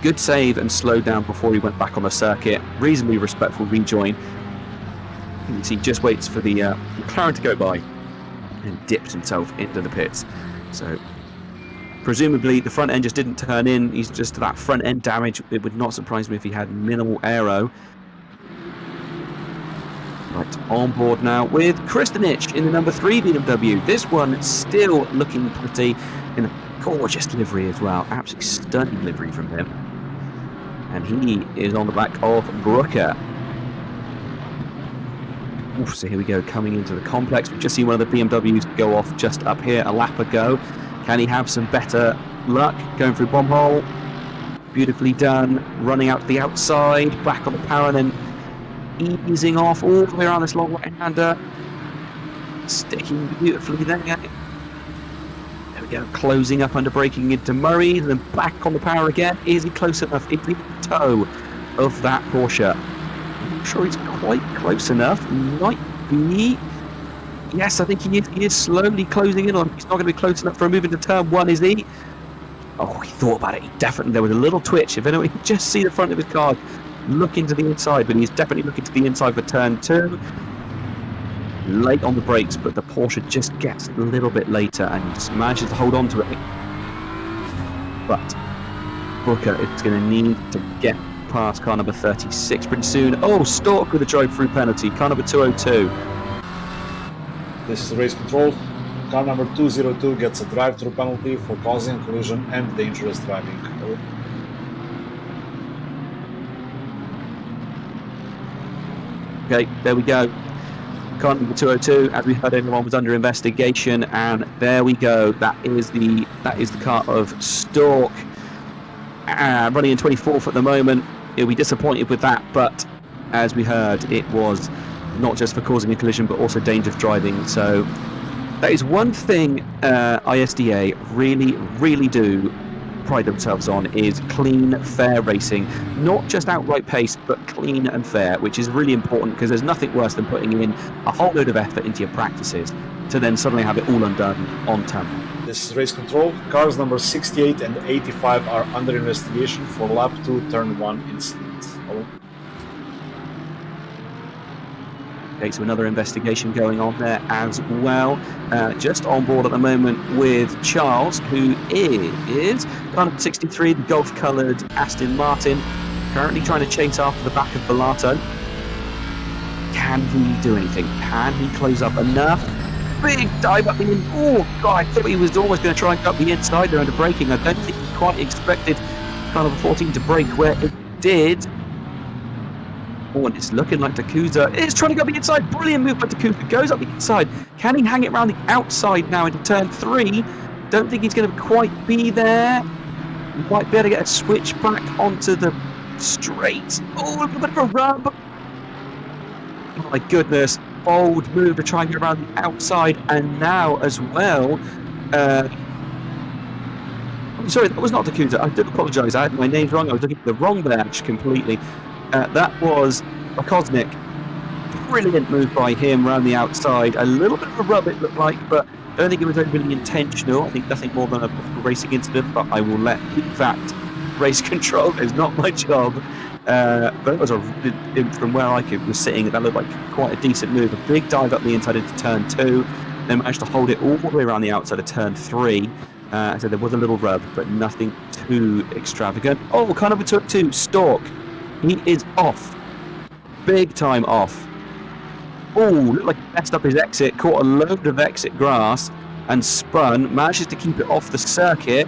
good save and slowed down before he went back on the circuit. Reasonably respectful rejoin. You can see he just waits for the McLaren to go by and dips himself into the pits. So presumably the front end just didn't turn in. He's just that front end damage. It would not surprise me if he had minimal aero. Right, on board now with Kristanich in the number 3 BMW. This one still looking pretty in a gorgeous livery as well. Absolutely stunning livery from him. And he is on the back of Brooker. Oof, so here we go, coming into the complex. We've just seen one of the BMWs go off just up here a lap ago. Can he have some better luck going through bomb hole? Beautifully done. Running out to the outside, back on the power, and then easing off all the way around this long right-hander. Sticking beautifully there. There we go, closing up under braking into Murray, and then back on the power again. Is he close enough? Is he in tow of that Porsche? I'm not sure he's quite close enough. Might be. Yes, I think he is slowly closing in on. He's not going to be close enough for a move into turn 1, is he? Oh, he thought about it. He definitely, there was a little twitch. If anyone could just see the front of his car, look into the inside, but he's definitely looking to the inside for turn 2. Late on the brakes, but the Porsche just gets a little bit later and just manages to hold on to it. But Booker is going to need to get past car number 36 pretty soon. Oh, Stork with a drive-through penalty. Car number 202. This is race control. Car number 202 gets a drive-through penalty for causing a collision and dangerous driving. Okay, there we go. Car number 202, as we heard, everyone was under investigation, and there we go. That is the car of Stork, running in 24th at the moment. He'll be disappointed with that, but as we heard, it was not just for causing a collision, but also dangerous driving. So that is one thing ISDA really do pride themselves on, is clean, fair racing. Not just outright pace, but clean and fair, which is really important, because there's nothing worse than putting in a whole load of effort into your practices to then suddenly have it all undone on turn. This is race control. Cars number 68 and 85 are under investigation for lap 2 turn 1 incident. Okay, so another investigation going on there as well. Just on board at the moment with Charles, who is car number 63, the golf-coloured Aston Martin, currently trying to chase after the back of Bellato. Can he do anything? Can he close up enough? Big dive up the in. Oh, God, I thought he was almost going to try and cut the inside there under braking. I don't think he quite expected car number 14 to brake where it did. Oh, and it's looking like Takuza is trying to go up the inside. Brilliant move by Takuza. Goes up the inside. Can he hang it around the outside now into turn 3? Don't think he's going to quite be there. He might be able to get a switch back onto the straight. Oh, a little bit of a rub. Oh my goodness. Bold move to try and get around the outside. And now as well... sorry, that was not Takuza. I do apologise. I had my names wrong. I was looking at the wrong badge completely. That was a Kosnick. Brilliant move by him around the outside. A little bit of a rub, it looked like, but I don't think it was overly intentional. I think nothing more than a racing incident, but I will let that race control. It's not my job. But it was from where I was sitting, that looked like quite a decent move. A big dive up the inside into turn 2. Then managed to hold it all the way around the outside of turn 3. So there was a little rub, but nothing too extravagant. Oh, car number 2, Stork. He is off. Big time off. Oh, looked like he messed up his exit, caught a load of exit grass and spun. Manages to keep it off the circuit.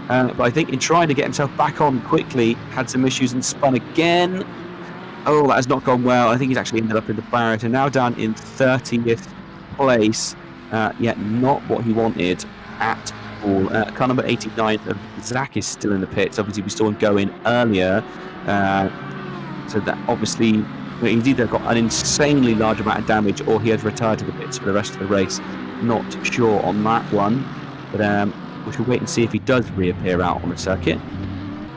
But I think in trying to get himself back on quickly, had some issues and spun again. Oh, that has not gone well. I think he's actually ended up in the barrier. And now down in 30th place. Yet not what he wanted at all. Car number 89 of Zach is still in the pits. Obviously, we saw him go in earlier. So that obviously He's either got an insanely large amount of damage or he has retired to the pits for the rest of the race. Not sure on that one, but we shall wait and see if he does reappear out on the circuit.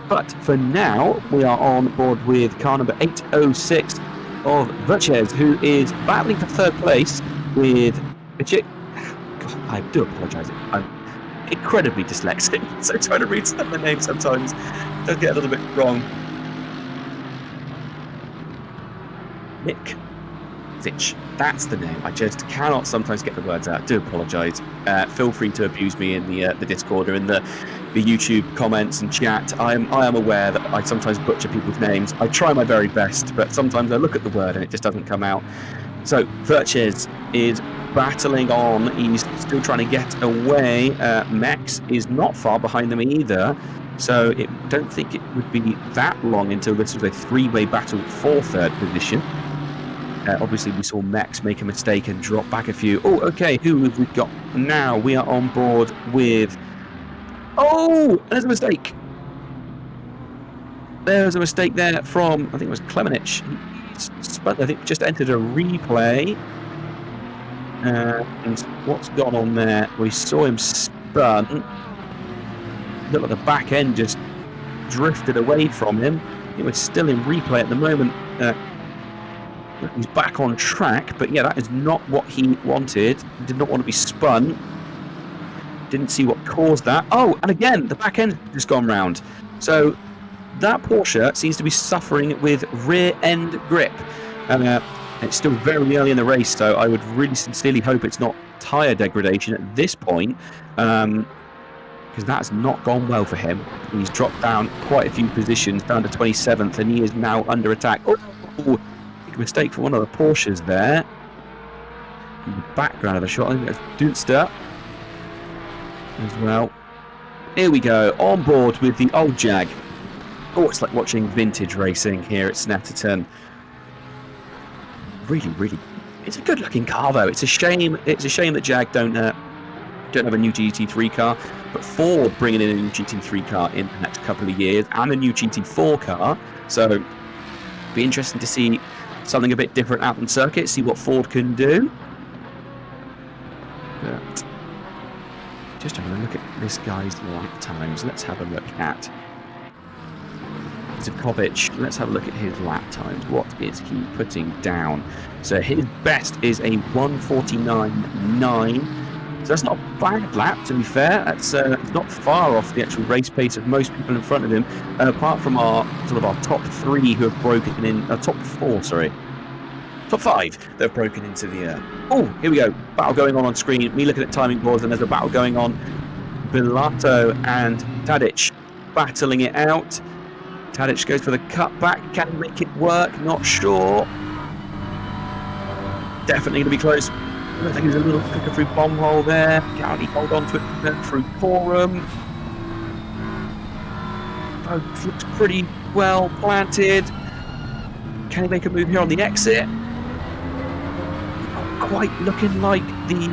But for now, we are on board with car number 806 of Verchez, who is battling for third place with... God, I do apologise. I'm incredibly dyslexic, so trying to read some of the names sometimes does get a little bit wrong. Nick Fitch, that's the name. I just cannot sometimes get the words out. Do apologise. Feel free to abuse me in the Discord or in the YouTube comments and chat. I am aware that I sometimes butcher people's names. I try my very best, but sometimes I look at the word and it just doesn't come out. So Verchez is battling on. He's still trying to get away. Max is not far behind them either. So I don't think it would be that long until this was a three-way battle for third position. Obviously, we saw Max make a mistake and drop back a few. Oh, okay, who have we got now? We are on board with... Oh, there's a mistake. There's a mistake there from, I think it was Klemenich. I think just entered a replay. And what's gone on there? We saw him spun. Looked like the back end just drifted away from him. It was still in replay at the moment. He's back on track, but yeah, that is not what he wanted. He did not want to be spun. Didn't see what caused that. Oh, and again, the back end just gone round. So that Porsche seems to be suffering with rear end grip. And it's still very early in the race, so I would really sincerely hope it's not tyre degradation at this point, because that's not gone well for him. He's dropped down quite a few positions, down to 27th, and he is now under attack. Oh, mistake for one of the Porsches there. In the background of the shot, I think that's Dunster as well. Here we go, on board with the old Jag. Oh, it's like watching vintage racing here at Snetterton. Really, it's a good-looking car though. It's a shame that Jag don't have a new GT3 car, but Ford bringing in a new GT3 car in the next couple of years and a new GT4 car. So, it'll be interesting to see something a bit different out on circuit, see what Ford can do. But just having a look at this guy's lap times. Let's have a look at Zakovic. Let's have a look at his lap times. What is he putting down? So his best is a 1:49.9. So that's not a bad lap, to be fair. That's it's not far off the actual race pace of most people in front of him, apart from our top three who have broken in. Top four, sorry. Top five that have broken into the... Oh, here we go. Battle going on screen. Me looking at timing boards, and there's a battle going on. Bilato and Tadic battling it out. Tadic goes for the cutback. Can he make it work? Not sure. Definitely going to be close. I think there's a little quicker through bomb hole there. Can he hold on to it through Forum? Both looks pretty well planted. Can he make a move here on the exit? Not quite looking like the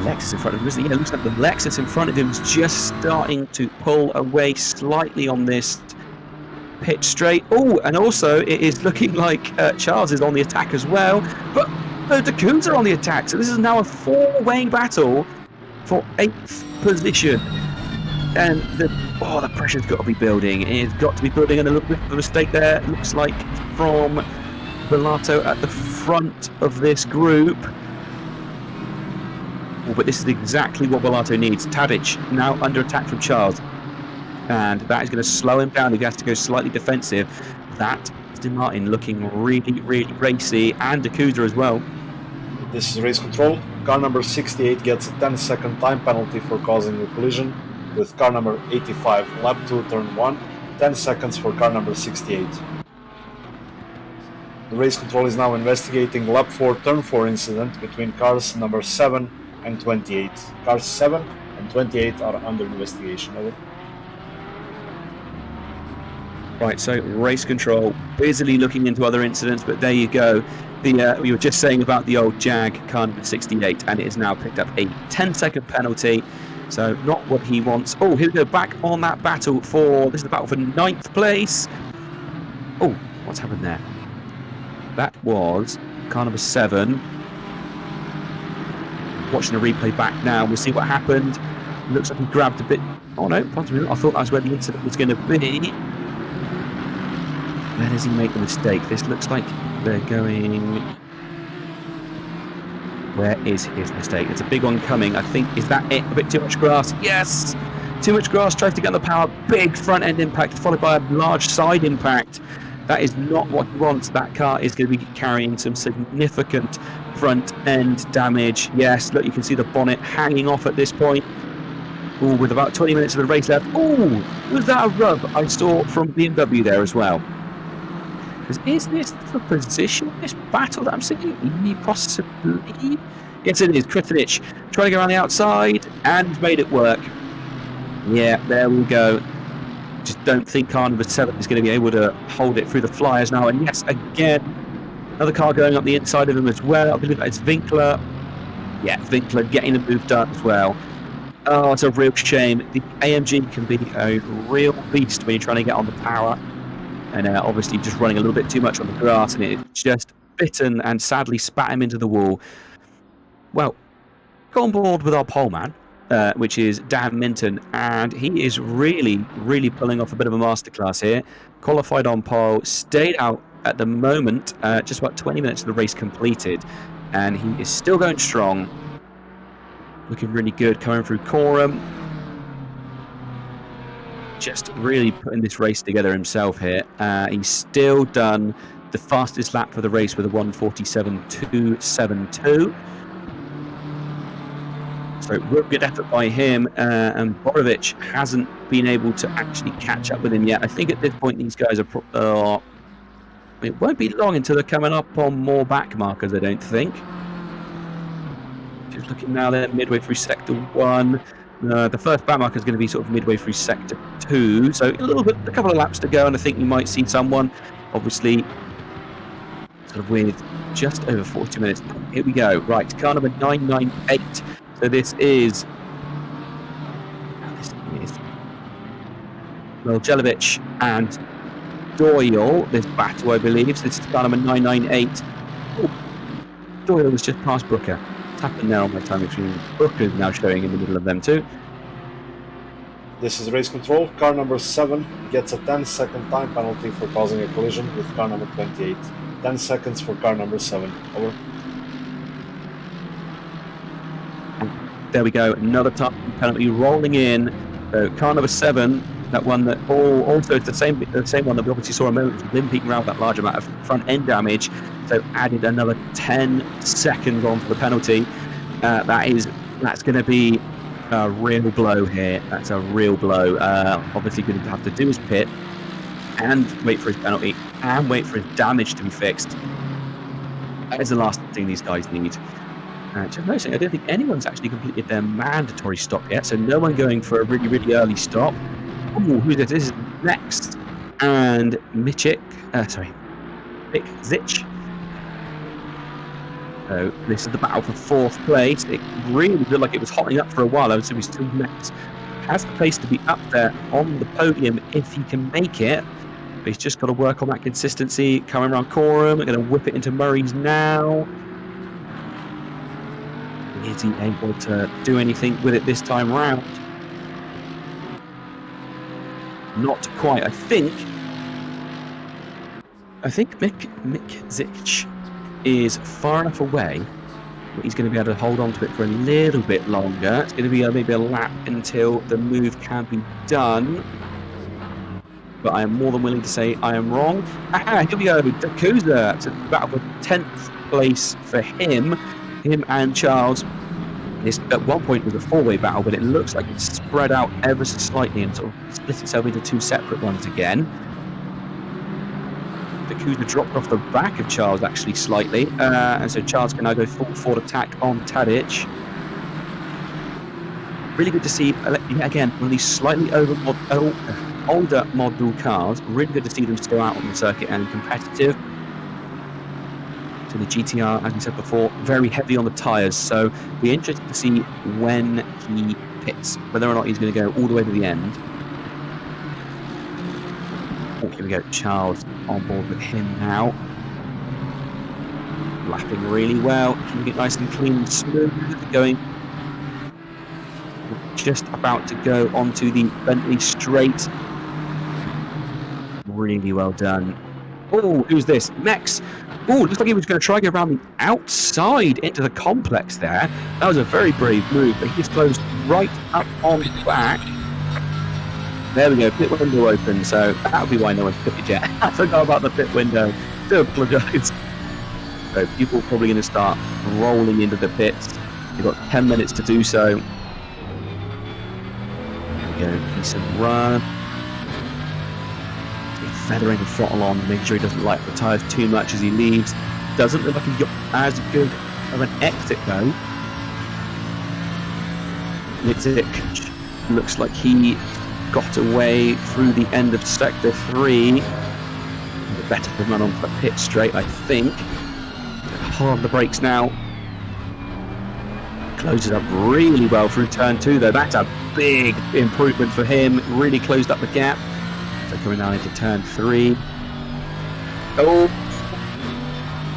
Lexus in front of him, isn't it? Yeah, it looks like the Lexus in front of him is just starting to pull away slightly on this pit straight. Oh, and also it is looking like Charles is on the attack as well. But the Coons are on the attack, so this is now a four-way battle for 8th position. And the pressure's got to be building. It's got to be building, and a little bit of a mistake there. It looks like from Bilato at the front of this group. Oh, but this is exactly what Bilato needs. Tadic now under attack from Charles. And that is going to slow him down. He has to go slightly defensive. That Aston Martin looking really, really racy, and Yakuza as well. This is race control. Car number 68 gets a 10-second time penalty for causing a collision with car number 85, lap 2, turn 1, 10 seconds for car number 68. The race control is now investigating lap 4, turn 4 incident between cars number 7 and 28. Cars 7 and 28 are under investigation. Over. Right, so race control, busily looking into other incidents, but there you go. We were just saying about the old Jag car number 68, and it has now picked up a 10-second penalty. So not what he wants. Oh, here we go, back on that battle for... This is the battle for 9th place. Oh, what's happened there? that was car number 7. Watching the replay back now, we'll see what happened. Looks like he grabbed a bit. Oh no, possibly not. I thought that was where the incident was going to be. Where does he make the mistake? This looks like they're going... Where is his mistake? It's a big one coming. I think, is that it? A bit too much grass. Yes! Too much grass, tries to get on the power. Big front end impact, followed by a large side impact. That is not what he wants. That car is going to be carrying some significant front end damage. Yes, look, you can see the bonnet hanging off at this point. Ooh, with about 20 minutes of the race left. Ooh, was that a rub I saw from BMW there as well? Because is this the position, this battle that I'm seeing? Possibly. Yes, it is. Kritinich trying to go around the outside and made it work. Yeah, there we go. Just don't think car number 7 is going to be able to hold it through the flyers now. And yes, again, another car going up the inside of him as well. I believe that's Winkler. Yeah, Winkler getting the move done as well. Oh, it's a real shame. The AMG can be a real beast when you're trying to get on the power. And obviously just running a little bit too much on the grass, and it just bitten and sadly spat him into the wall. Well, go on board with our pole man, which is Dan Minton, and he is really pulling off a bit of a masterclass here. Qualified on pole, stayed out at the moment, just about 20 minutes of the race completed, and he is still going strong. Looking really good coming through Coram. Just really putting this race together himself here. He's still done the fastest lap for the race with a 1:47.272. So real good effort by him, and Borovic hasn't been able to actually catch up with him yet. I think at this point these guys are it won't be long until they're coming up on more back markers, I don't think. Just looking now, they're midway through sector 1. The first back marker is going to be sort of midway through sector 2, so a couple of laps to go, and I think you might see someone, obviously, sort of with just over 40 minutes. Here we go. Right, car number 998. So this is Jelic and Doyle. This battle, I believe. So this is car number 998. Oh, Doyle was just past Brooker. It's happened now on my time machine. Brooker is now showing in the middle of them too. This is race control. Car number 7 gets a 10-second time penalty for causing a collision with car number 28. 10 seconds for car number 7. Over. There we go. Another time penalty rolling in. So car number 7, that one that also it's the same one that we obviously saw a moment limping around that large amount of front end damage. So added another 10 seconds on for the penalty. That's going to be a real blow here. That's a real blow. Obviously going to have to do his pit and wait for his penalty and wait for his damage to be fixed. That is the last thing these guys need. Just noticing, I don't think anyone's actually completed their mandatory stop yet, so no one going for a really early stop. Ooh, who's this? This is next. And Mick Zich. So this is the battle for 4th place. It really looked like it was hotting up for a while. I would say we still next. Has the place to be up there on the podium if he can make it. But he's just got to work on that consistency. Coming around Coram, we're going to whip it into Murray's now. Is he able to do anything with it this time round? Not quite. I think Mick Zich is far enough away that he's going to be able to hold on to it for a little bit longer. It's going to be maybe a lap until the move can be done. But I am more than willing to say I am wrong. Here we go. Dakuza. It's a battle for 10th place for him and Charles. This at one point was a 4-way battle, but it looks like it's spread out ever so slightly and sort of split itself into 2 separate ones again. Dakuza dropped off the back of Charles actually slightly, and so Charles can now go full forward attack on Tadic. Really good to see, again, one of these slightly older model cars. Really good to see them still out on the circuit and competitive. So the GTR, as we said before, very heavy on the tyres, so be interested to see when he pits, whether or not he's going to go all the way to the end. Oh, here we go, Charles on board with him now. lapping really well, keeping it nice and clean and smooth, going just about to go onto the Bentley straight. Really well done. Oh, who's this? Mex. Oh, looks like he was going to try and go around the outside into the complex there. That was a very brave move, but he just closed right up on the back. There we go, pit window open, so that would be why no one's pitted yet. I forgot about the pit window. Do apologise. So people are probably going to start rolling into the pits. You've got 10 minutes to do so. There we go, decent run. He's feathering the throttle on, making sure he doesn't light the tyres too much as he leaves. Doesn't look like he's got as good of an exit though. Mitzik looks like he got away through the end of sector 3. Better to run on for pit straight, I think. Hard on the brakes now. Closes up really well through turn 2 though. That's a big improvement for him. Really closed up the gap. So coming down into turn 3. Oh,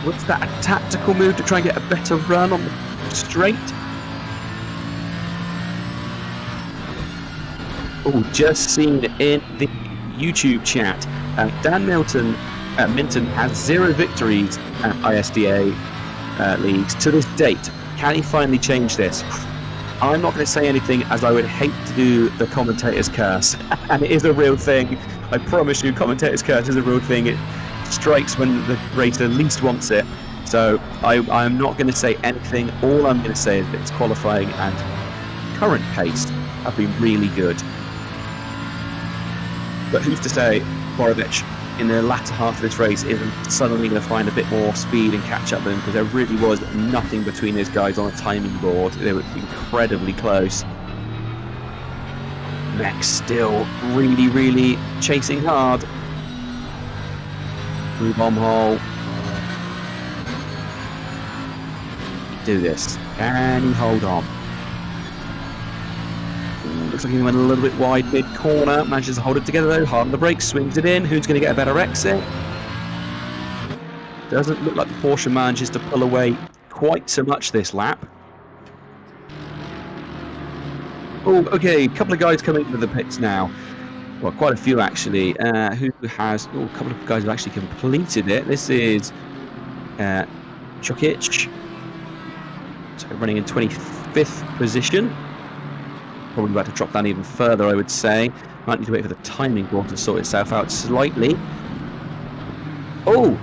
what's that? A tactical move to try and get a better run on the straight. Oh, just seen in the YouTube chat, Dan Minton has 0 victories at ISDA leagues to this date. Can he finally change this? I'm not going to say anything, as I would hate to do the commentator's curse, and it is a real thing. I promise you, commentator's curse is a real thing. It strikes when the racer least wants it. So I'm not going to say anything. All I'm going to say is that its qualifying and current pace have been really good. But who's to say Borovic in the latter half of this race isn't suddenly going to find a bit more speed and catch up with him, because there really was nothing between those guys on the timing board. They were incredibly close. Max still really chasing hard. Through bomb hole. Do this. Can he hold on? Looks like he went a little bit wide mid-corner, manages to hold it together though, hard on the brakes, swings it in. Who's going to get a better exit? Doesn't look like the Porsche manages to pull away quite so much this lap. Oh, okay, a couple of guys coming into the pits now. Well, quite a few actually. Who has... Oh, a couple of guys have actually completed it. This is Jokic. So running in 25th position. Probably about to drop down even further, I would say. Might need to wait for the timing board to sort itself out slightly. Oh,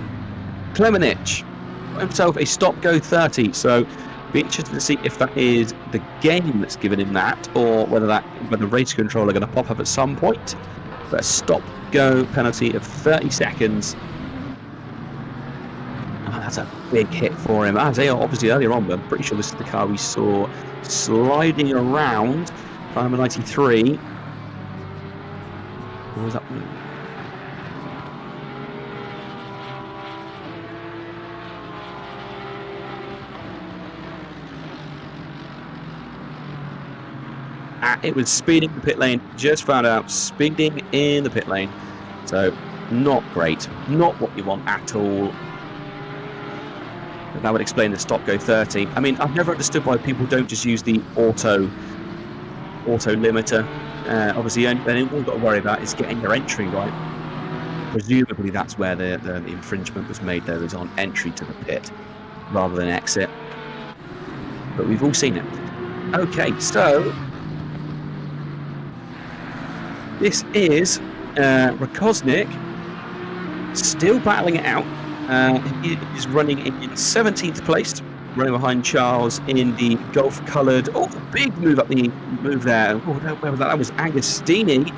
Klemenich got himself a stop-go 30. So, be interested to see if that is the game that's given him that, or whether the race control are going to pop up at some point. But a stop-go penalty of 30 seconds. Oh, that's a big hit for him. As obviously earlier on, but I'm pretty sure this is the car we saw sliding around. Number 93. What was that? It was speeding the pit lane. Just found out, speeding in the pit lane. So, not great. Not what you want at all. But that would explain the stop-go 30. I mean, I've never understood why people don't just use the auto limiter. Obviously, all you've got to worry about is getting your entry right. Presumably, that's where the infringement was made, though, is on entry to the pit rather than exit. But we've all seen it. Okay, so this is Rakosnik still battling it out. He is running in 17th place. Running behind Charles in the golf-coloured... Oh, big move up the move there. Oh, where was that? That was Agostini.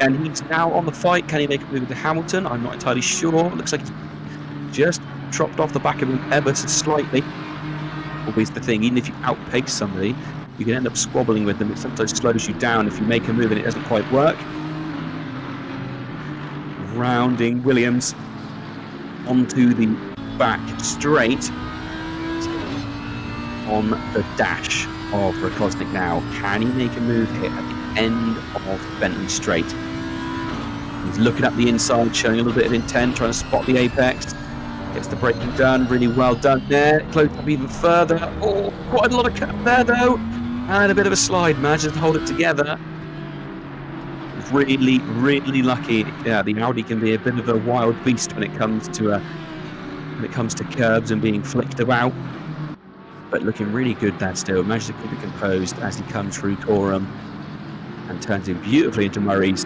And he's now on the fight. Can he make a move to Hamilton? I'm not entirely sure. It looks like he's just chopped off the back of him ever so slightly. Always the thing, even if you outpace somebody, you can end up squabbling with them. It sometimes slows you down if you make a move and it doesn't quite work. Rounding Williams onto the back straight. On the dash of Rakosnik now. Can he make a move here at the end of Bentley Straight? He's looking up the inside, showing a little bit of intent, trying to spot the apex. Gets the braking done, really well done there. Close up even further. Oh, quite a lot of cut there though. And a bit of a slide, manages to hold it together. Really, really lucky. Yeah, the Audi can be a bit of a wild beast when it comes to curbs and being flicked about. But looking really good there still. Managed to keep it composed as he comes through Coram and turns in beautifully into Murray's.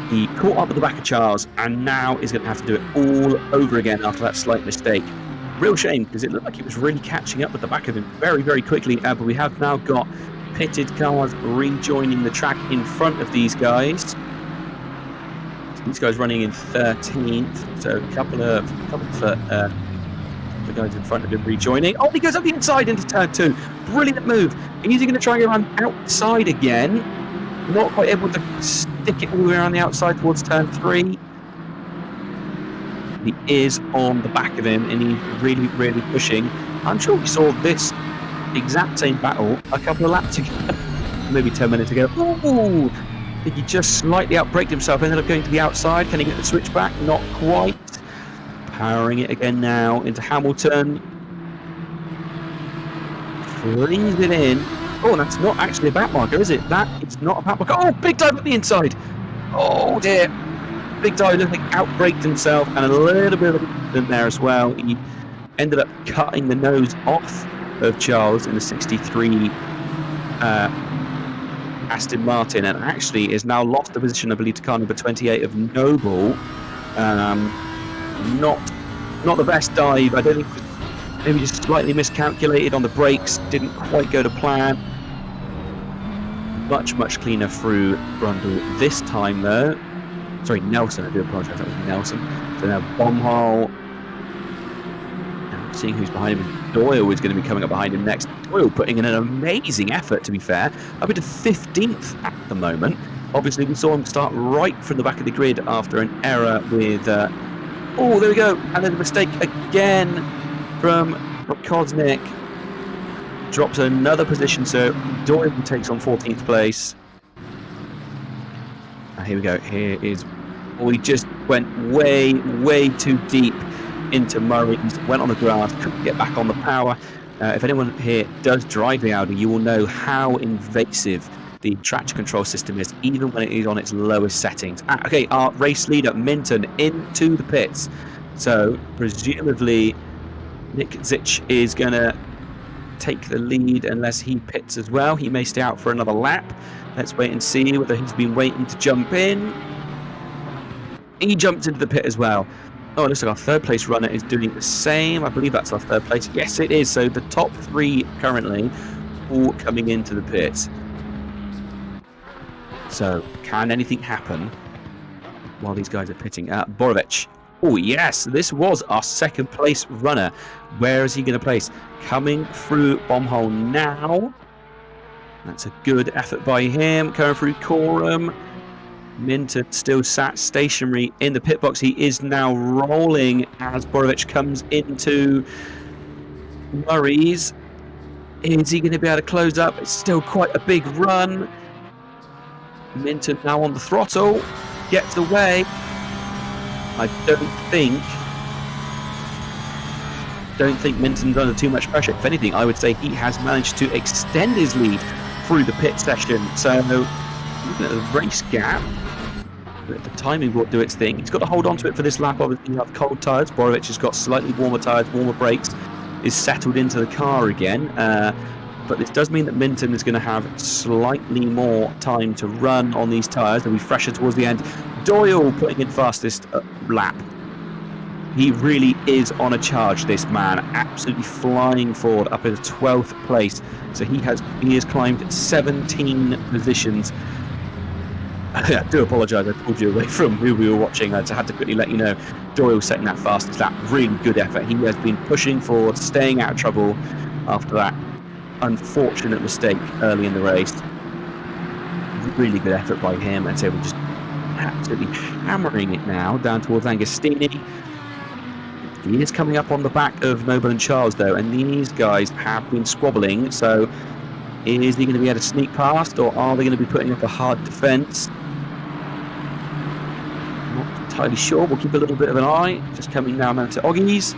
He caught up at the back of Charles and now is going to have to do it all over again after that slight mistake. Real shame, because it looked like he was really catching up with the back of him very, very quickly. But we have now got pitted cars rejoining the track in front of these guys. These guys running in 13th, so a couple of the guys in front of him rejoining. Oh, he goes up the inside into turn 2. Brilliant move. He's going to try and go around outside again. Not quite able to stick it all the way around the outside towards turn 3. He is on the back of him and he's really, really pushing. I'm sure we saw this exact same battle a couple of laps ago, maybe 10 minutes ago. Ooh, I think he just slightly outbraked himself, ended up going to the outside. Can he get the switch back? Not quite. Powering it again now into Hamilton. Flings it in. Oh, that's not actually a back marker, is it? That is not a back marker. Oh, big dive at the inside. Oh dear. Big dive, I think, outbraked himself and a little bit of in there as well. He ended up cutting the nose off of Charles in the 63 Aston Martin, and actually is now lost the position, I believe, to car number 28 of Noble. Not the best dive. I don't think, maybe just slightly miscalculated on the brakes, didn't quite go to plan. Much cleaner through Brundle this time though. Sorry, Nelson, I do apologise, that was Nelson. So now Bombhole. Seeing who's behind him. Doyle is going to be coming up behind him next. Doyle putting in an amazing effort, to be fair. Up into 15th at the moment. Obviously, we saw him start right from the back of the grid after an error with... oh, there we go. And then a mistake again from Koznick. Drops another position, so Doyle takes on 14th place. Here we go. Here is... Oh, he just went way too deep into Murray's, went on the grass, couldn't get back on the power. If anyone here does drive the Audi, you will know how invasive the traction control system is, even when it is on its lowest settings. Okay, our race leader, Minton, into the pits. So, presumably, Nick Zitch is going to take the lead unless he pits as well. He may stay out for another lap. Let's wait and see whether he's been waiting to jump in. He jumped into the pit as well. Oh, it looks like our third place runner is doing the same. I believe that's our third place. Yes, it is. So the top 3 currently all coming into the pits. So can anything happen while these guys are pitting? Borovic. Oh, yes. This was our second place runner. Where is he going to place? Coming through Bombhole now. That's a good effort by him. Coming through Coram. Minton still sat stationary in the pit box. He is now rolling as Borovic comes into Murray's. Is he going to be able to close up? It's still quite a big run. Minton now on the throttle. Gets away. I don't think Minton's under too much pressure. If anything, I would say he has managed to extend his lead through the pit session. So, looking at the race gap, the timing will do its thing. He's got to hold on to it for this lap. Obviously, you have cold tyres. Borovic has got slightly warmer tyres, warmer brakes, is settled into the car again. But this does mean that Minton is going to have slightly more time to run on these tyres. They'll be fresher towards the end. Doyle putting in fastest lap. He really is on a charge, this man. Absolutely flying forward up in 12th place. So he has climbed 17 positions. I do apologise, I pulled you away from who we were watching. I had to quickly let you know. Doyle setting that fastest lap. Really good effort. He has been pushing forward, staying out of trouble after that unfortunate mistake early in the race. Really good effort by him. And so we're just absolutely hammering it now down towards Agostini. He is coming up on the back of Noble and Charles though, and these guys have been squabbling. So is he going to be able to sneak past, or are they going to be putting up a hard defence? Not entirely sure. We'll keep a little bit of an eye. Just coming now to Oggies.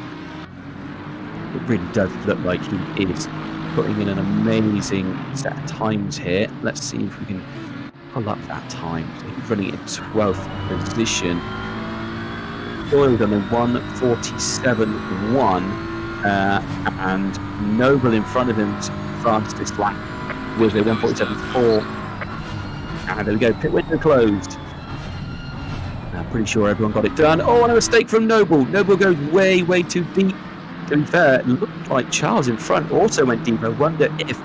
It really does look like he is putting in an amazing set of times here. Let's see if we can pull up that time. So he's running in 12th position. Doyle done a 1:47.1, and Noble in front of him's fastest lap with a 1:47.4. And there we go, pit window closed. I'm pretty sure everyone got it done. Oh, and a mistake from Noble. Noble goes way, way too deep. To be fair, it looked like Charles in front also went deep. I wonder if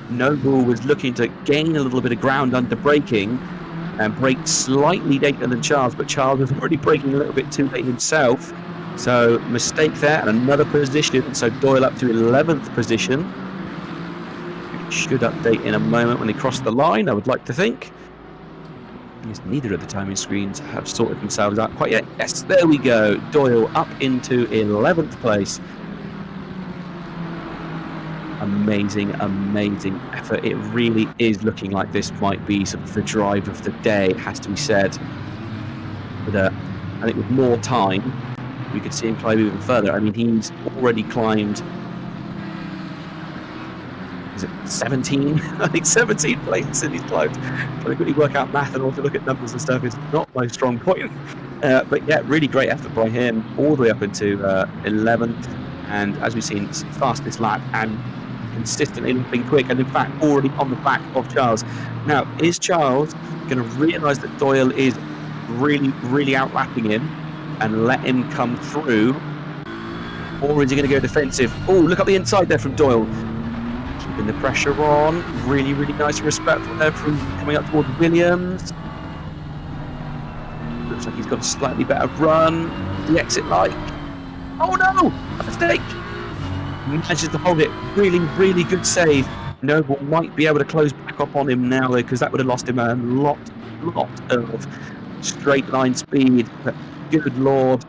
Noble was looking to gain a little bit of ground under braking and brake slightly later than Charles, but Charles was already braking a little bit too late himself. So mistake there, and another position. So Doyle up to 11th position. Should update in a moment when they cross the line, I would like to think. Because neither of the timing screens have sorted themselves out quite yet. Yes, there we go. Doyle up into 11th place. Amazing, amazing effort. It really is looking like this might be sort of the drive of the day, it has to be said. But I think with more time, we could see him climb even further. I mean, he's already climbed, is it 17? I think 17 places he's climbed. Trying to quickly work out math and also look at numbers and stuff is not my strong point. But yeah, really great effort by him, all the way up into 11th. And as we've seen, fastest lap and consistently looking quick, and in fact already on the back of Charles. Now, is Charles going to realise that Doyle is really outlapping him and let him come through, or is he going to go defensive? Oh, look up the inside there from Doyle, keeping the pressure on. Really nice and respectful there from coming up towards Williams. Looks like he's got a slightly better run. The exit like, oh no, a mistake. Manages to hold it. Really good save. Noble might be able to close back up on him now, though, because that would have lost him a lot of straight line speed. But good lord.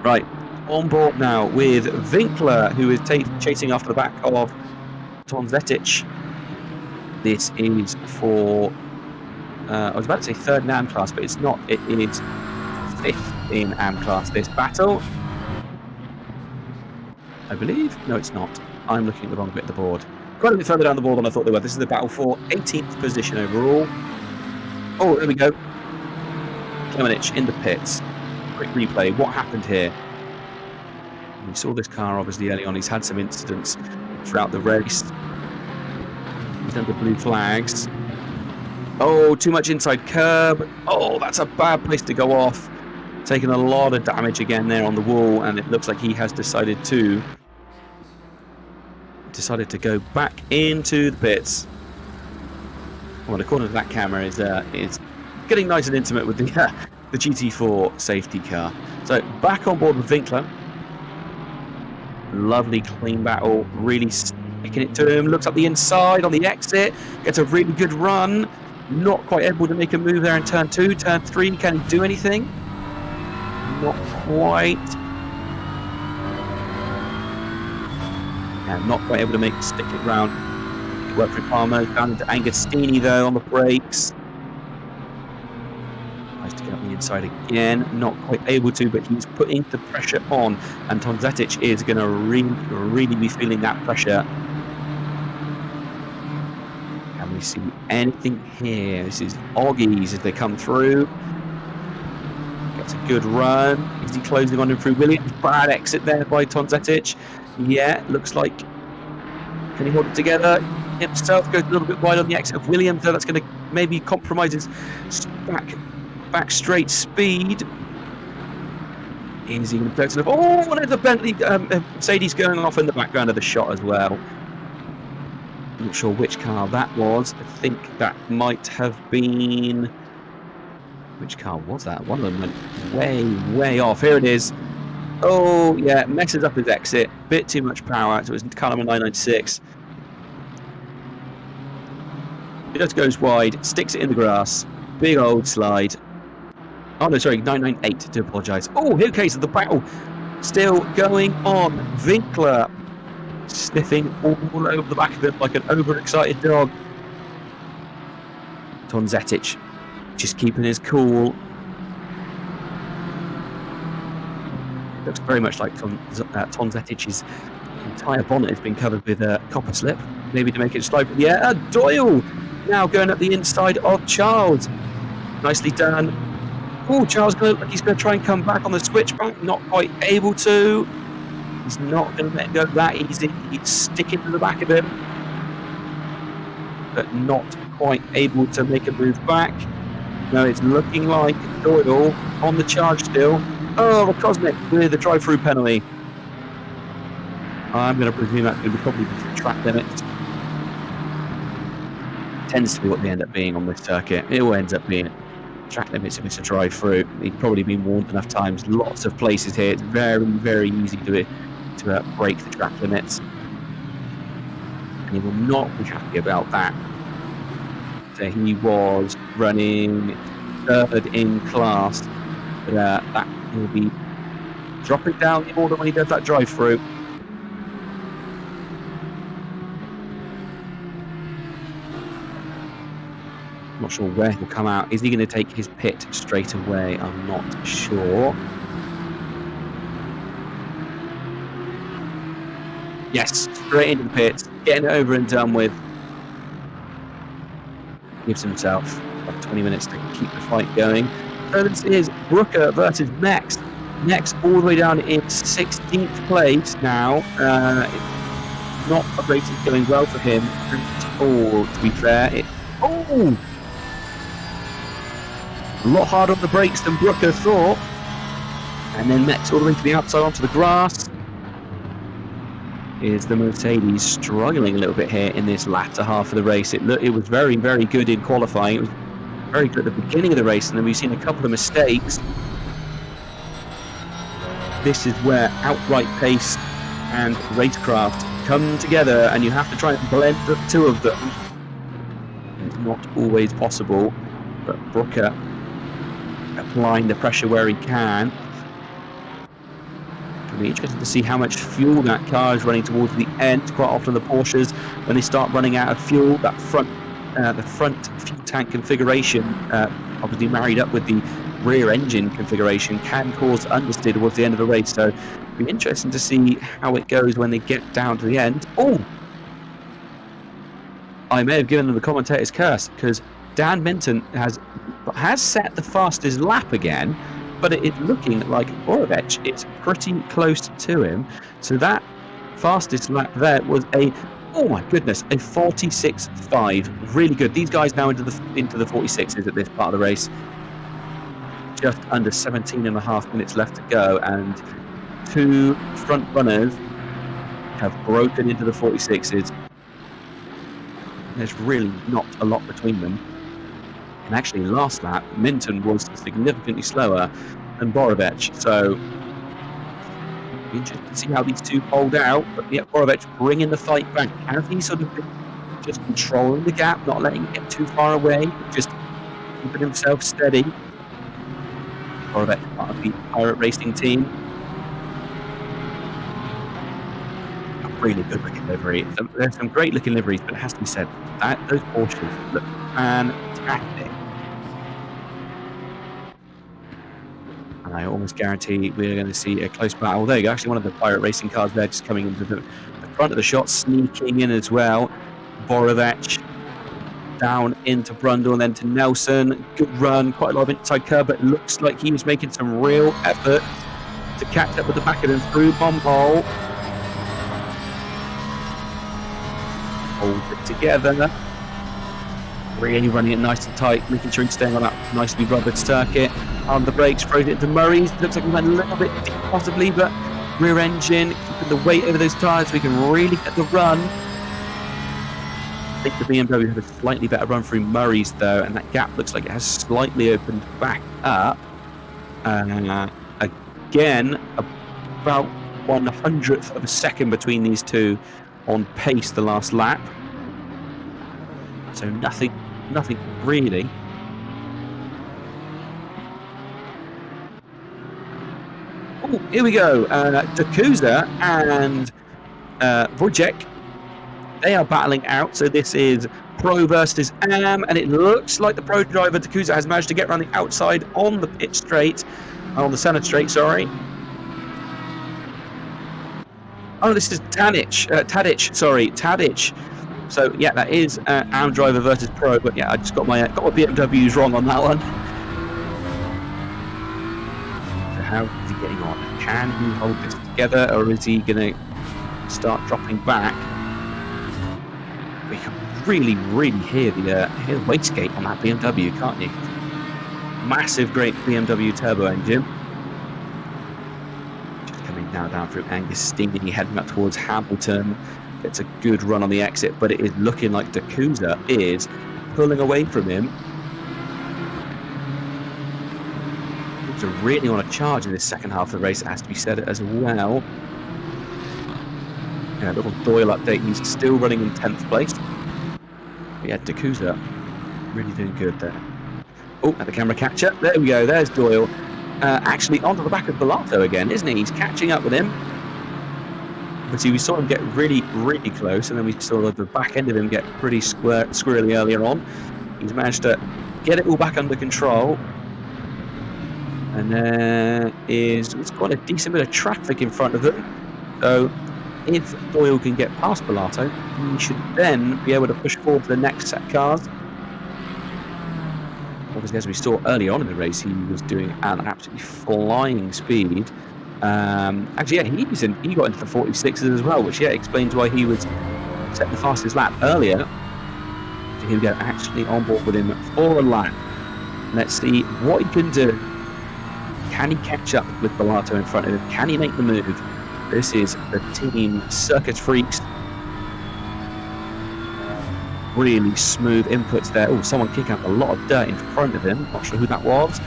Right, on board now with Winkler, who is chasing after the back of Tonzetic. This is for, I was about to say third in AM class, but it's not. It is fifth in AM class, this battle, I believe. No, it's not. I'm looking at the wrong bit of the board. Quite a bit further down the board than I thought they were. This is the battle for 18th position overall. Oh, there we go. Klemenic in the pits. Quick replay. What happened here? We saw this car obviously early on. He's had some incidents throughout the race. He's under blue flags. Oh, too much inside curb. Oh, that's a bad place to go off. Taking a lot of damage again there on the wall, and it looks like he has decided to go back into the pits. Well, according to that camera, is getting nice and intimate with the GT4 safety car. So back on board with Winkler. Lovely clean battle, really sticking it to him. Looks up the inside on the exit, gets a really good run. Not quite able to make a move there in turn 2. Turn 3, can he do anything? Not quite. Yeah, not quite able to stick it round. Work for Palmer. Down into Agostini though on the brakes. Tries to get up the inside again. Not quite able to, but he's putting the pressure on. And Tonzetic is going to really be feeling that pressure. Can we see anything here? This is Oggies as they come through. Gets a good run. Is he closing on him through Williams? Bad exit there by Tonzetic. Yeah, looks like. Can he hold it together? Himself goes a little bit wide on the exit of Williams, though that's going to maybe compromise his back straight speed. Is he going to close enough? Oh, and there's a Bentley Mercedes going off in the background of the shot as well. I'm not sure which car that was. I think that might have been. Which car was that? One of them went way off. Here it is. Oh, yeah, messes up his exit. Bit too much power. So it was car number 996. It just goes wide, sticks it in the grass. Big old slide. Oh, no, sorry, 998, to apologise. Oh, here case of the battle. Still going on. Winkler sniffing all over the back of it like an overexcited dog. Tonzetic just keeping his cool. very much like Tom Zetic's entire bonnet has been covered with copper slip, maybe to make it slope in the air. Doyle now going up the inside of Charles. Nicely done. Oh, Charles he's going to try and come back on the switchback, not quite able to. He's not going to let go that easy. He's sticking to the back of him, but not quite able to make a move back. No, it's looking like Doyle on the charge still. Oh, Cosmic with the drive-through penalty. I'm going to presume that's going to be probably the track limits. Tends to be what they end up being on this circuit. It all ends up being track limits if it's a drive-through. He'd probably been warned enough times. Lots of places here. It's very, very easy to break the track limits. And he will not be happy about that. So he was running third in class. But that will be dropping down the order when he does that drive-through. Not sure where he'll come out. Is he going to take his pit straight away? I'm not sure. Yes, straight into the pits, getting it over and done with. Gives himself about 20 minutes to keep the fight going. So this is Brooker versus Mex. Mex all the way down in 16th place now. Not a race is going well for him. Oh, to be fair, a lot harder on the brakes than Brooker thought. And then Mex all the way to the outside onto the grass. Is the Mercedes struggling a little bit here in this latter half of the race. It was very, very good in qualifying. It was very good at the beginning of the race, and then we've seen a couple of mistakes. This is where outright pace and racecraft come together, and you have to try and blend the two of them. It's not always possible, but Brooker applying the pressure where he can. It'll be interesting to see how much fuel that car is running towards the end. Quite often the Porsches, when they start running out of fuel, that the front fuel tank configuration, obviously married up with the rear engine configuration, can cause understeer towards the end of the race. So it'll be interesting to see how it goes when they get down to the end. Oh, I may have given them the commentator's curse, because Dan Minton has set the fastest lap again, but it is looking like Borovic is pretty close to him. So that fastest lap there was oh my goodness, a 46.5. Really good. These guys now into the 46s at this part of the race. Just under 17.5 minutes left to go, and two front runners have broken into the 46s. There's really not a lot between them. And actually, last lap, Minton was significantly slower than Borovic. So, it'll be interesting to see how these two hold out. But yeah, Borovic bringing the fight back. Has he sort of been just controlling the gap, not letting it get too far away, just keeping himself steady? Borovic, part of the Pirate Racing team. A really good looking livery. There's some great looking liveries, but it has to be said that those Porsches look fantastic. And I almost guarantee we're going to see a close battle. There you go, actually one of the Pirate Racing cars there just coming into the front of the shot, sneaking in as well. Borovic down into Brundle and then to Nelson. Good run, quite a lot of inside curb, but it looks like he was making some real effort to catch up with the back of him through Bombhole. Hold it together. Really running it nice and tight, making sure he's staying on that nicely rubbered circuit. On the brakes, throws it into Murray's. Looks like he went a little bit deep possibly, but rear engine, keeping the weight over those tyres so we can really get the run. I think the BMW had a slightly better run through Murray's though, and that gap looks like it has slightly opened back up. Again, about 1/100th of a second between these two on pace the last lap. So nothing really. Oh, here we go. Dakuza and Wojciech, they are battling out. So this is Pro versus Am, and it looks like the Pro driver Dakuza has managed to get around the outside on the pit straight, on the center straight, sorry. Oh, this is Tadic. Sorry, Tadic. So yeah, that is Am driver versus pro. But yeah, I just got my BMWs wrong on that one. So how is he getting on? Can he hold this together, or is he going to start dropping back? We can really hear the wastegate on that BMW, can't you? Massive, great BMW turbo engine. Just coming now down through Agostini, heading up towards Hamilton. Gets a good run on the exit, but it is looking like Dacusa is pulling away from him. He's really on a charge in this second half of the race, it has to be said as well. Yeah, a little Doyle update, he's still running in 10th place. But yeah, Dacusa really doing good there. Oh, at the camera catcher, there we go, there's Doyle. Actually onto the back of Bellato again, isn't he? He's catching up with him. But see, we saw him get really close, and then we saw the back end of him get pretty squirrely earlier on. He's managed to get it all back under control. And there is, it's got a decent bit of traffic in front of them. So if Doyle can get past Bellato, he should then be able to push forward to the next set of cars. Obviously, as we saw early on in the race, he was doing an absolutely flying speed. Actually, yeah, he got into the 46s as well, which explains why he was set the fastest lap earlier. So here we go, actually on board with him for a lap. Let's see what he can do. Can he catch up with Bellato in front of him? Can he make the move? This is the team Circuit Freaks. Really smooth inputs there. Oh, someone kicking up a lot of dirt in front of him. Not sure who that was.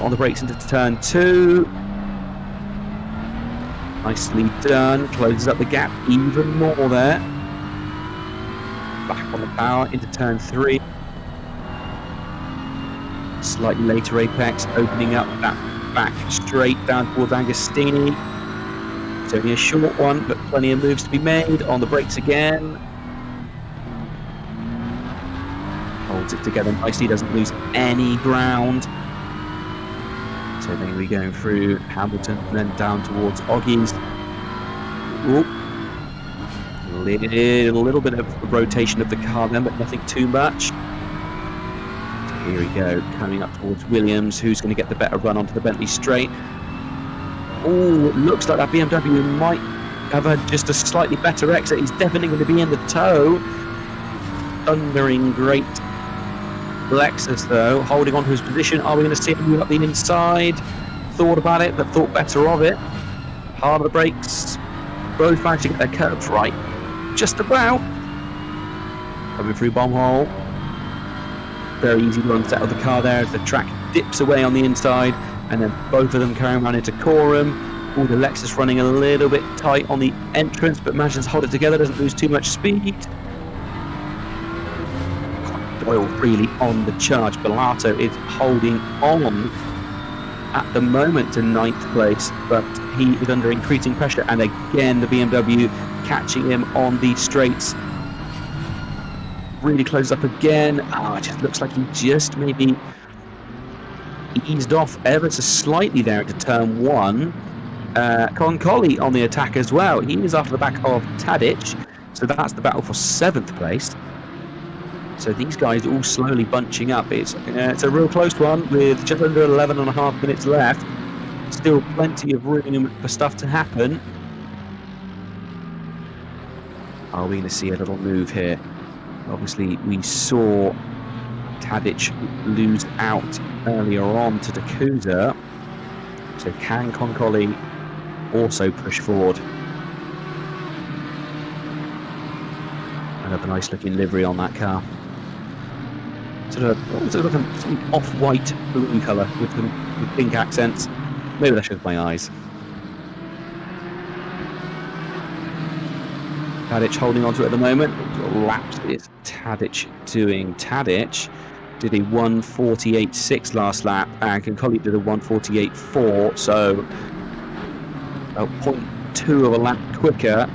On the brakes into turn 2. Nicely done. Closes up the gap even more there. Back on the power into turn 3. Slightly later apex, opening up that back straight down towards Agostini. It's only a short one, but plenty of moves to be made. On the brakes again. Holds it together nicely, doesn't lose any ground. So then we're going through Hamilton and then down towards Oggies. A little bit of rotation of the car then, but nothing too much. So here we go, coming up towards Williams, who's going to get the better run onto the Bentley straight. Oh, looks like that BMW might have just a slightly better exit. He's definitely going to be in the tow. Thundering great Lexus though, holding on to his position. Are we going to see him move up the inside? Thought about it, but thought better of it. Hard on the brakes. Both managed to get their curves right. Just about. Coming through bomb hole. Very easy to unsettle the car there as the track dips away on the inside. And then both of them carrying around into Corum. Oh, the Lexus running a little bit tight on the entrance, but manages to hold it together, doesn't lose too much speed. Doyle really on the charge. Bellato is holding on at the moment to 9th place, but he is under increasing pressure, and again the BMW catching him on the straights. Really closes up again. It just looks like he just maybe eased off ever so slightly there into turn 1. Concoli on the attack as well. He is after the back of Tadic, so that's the battle for 7th place. So these guys all slowly bunching up. It's a real close one with just under 11.5 minutes left. Still plenty of room for stuff to happen. Are we going to see a little move here? Obviously, we saw Tadic lose out earlier on to Dacusa. So can Concoli also push forward? Another nice looking livery on that car. Sort of some off-white blue colour with pink accents. Maybe that's just my eyes. Tadic holding on to it at the moment. What laps is Tadic doing? Tadic did a 1:48.6 last lap, and Concoli did a 1:48.4, so about 0.2 of a lap quicker.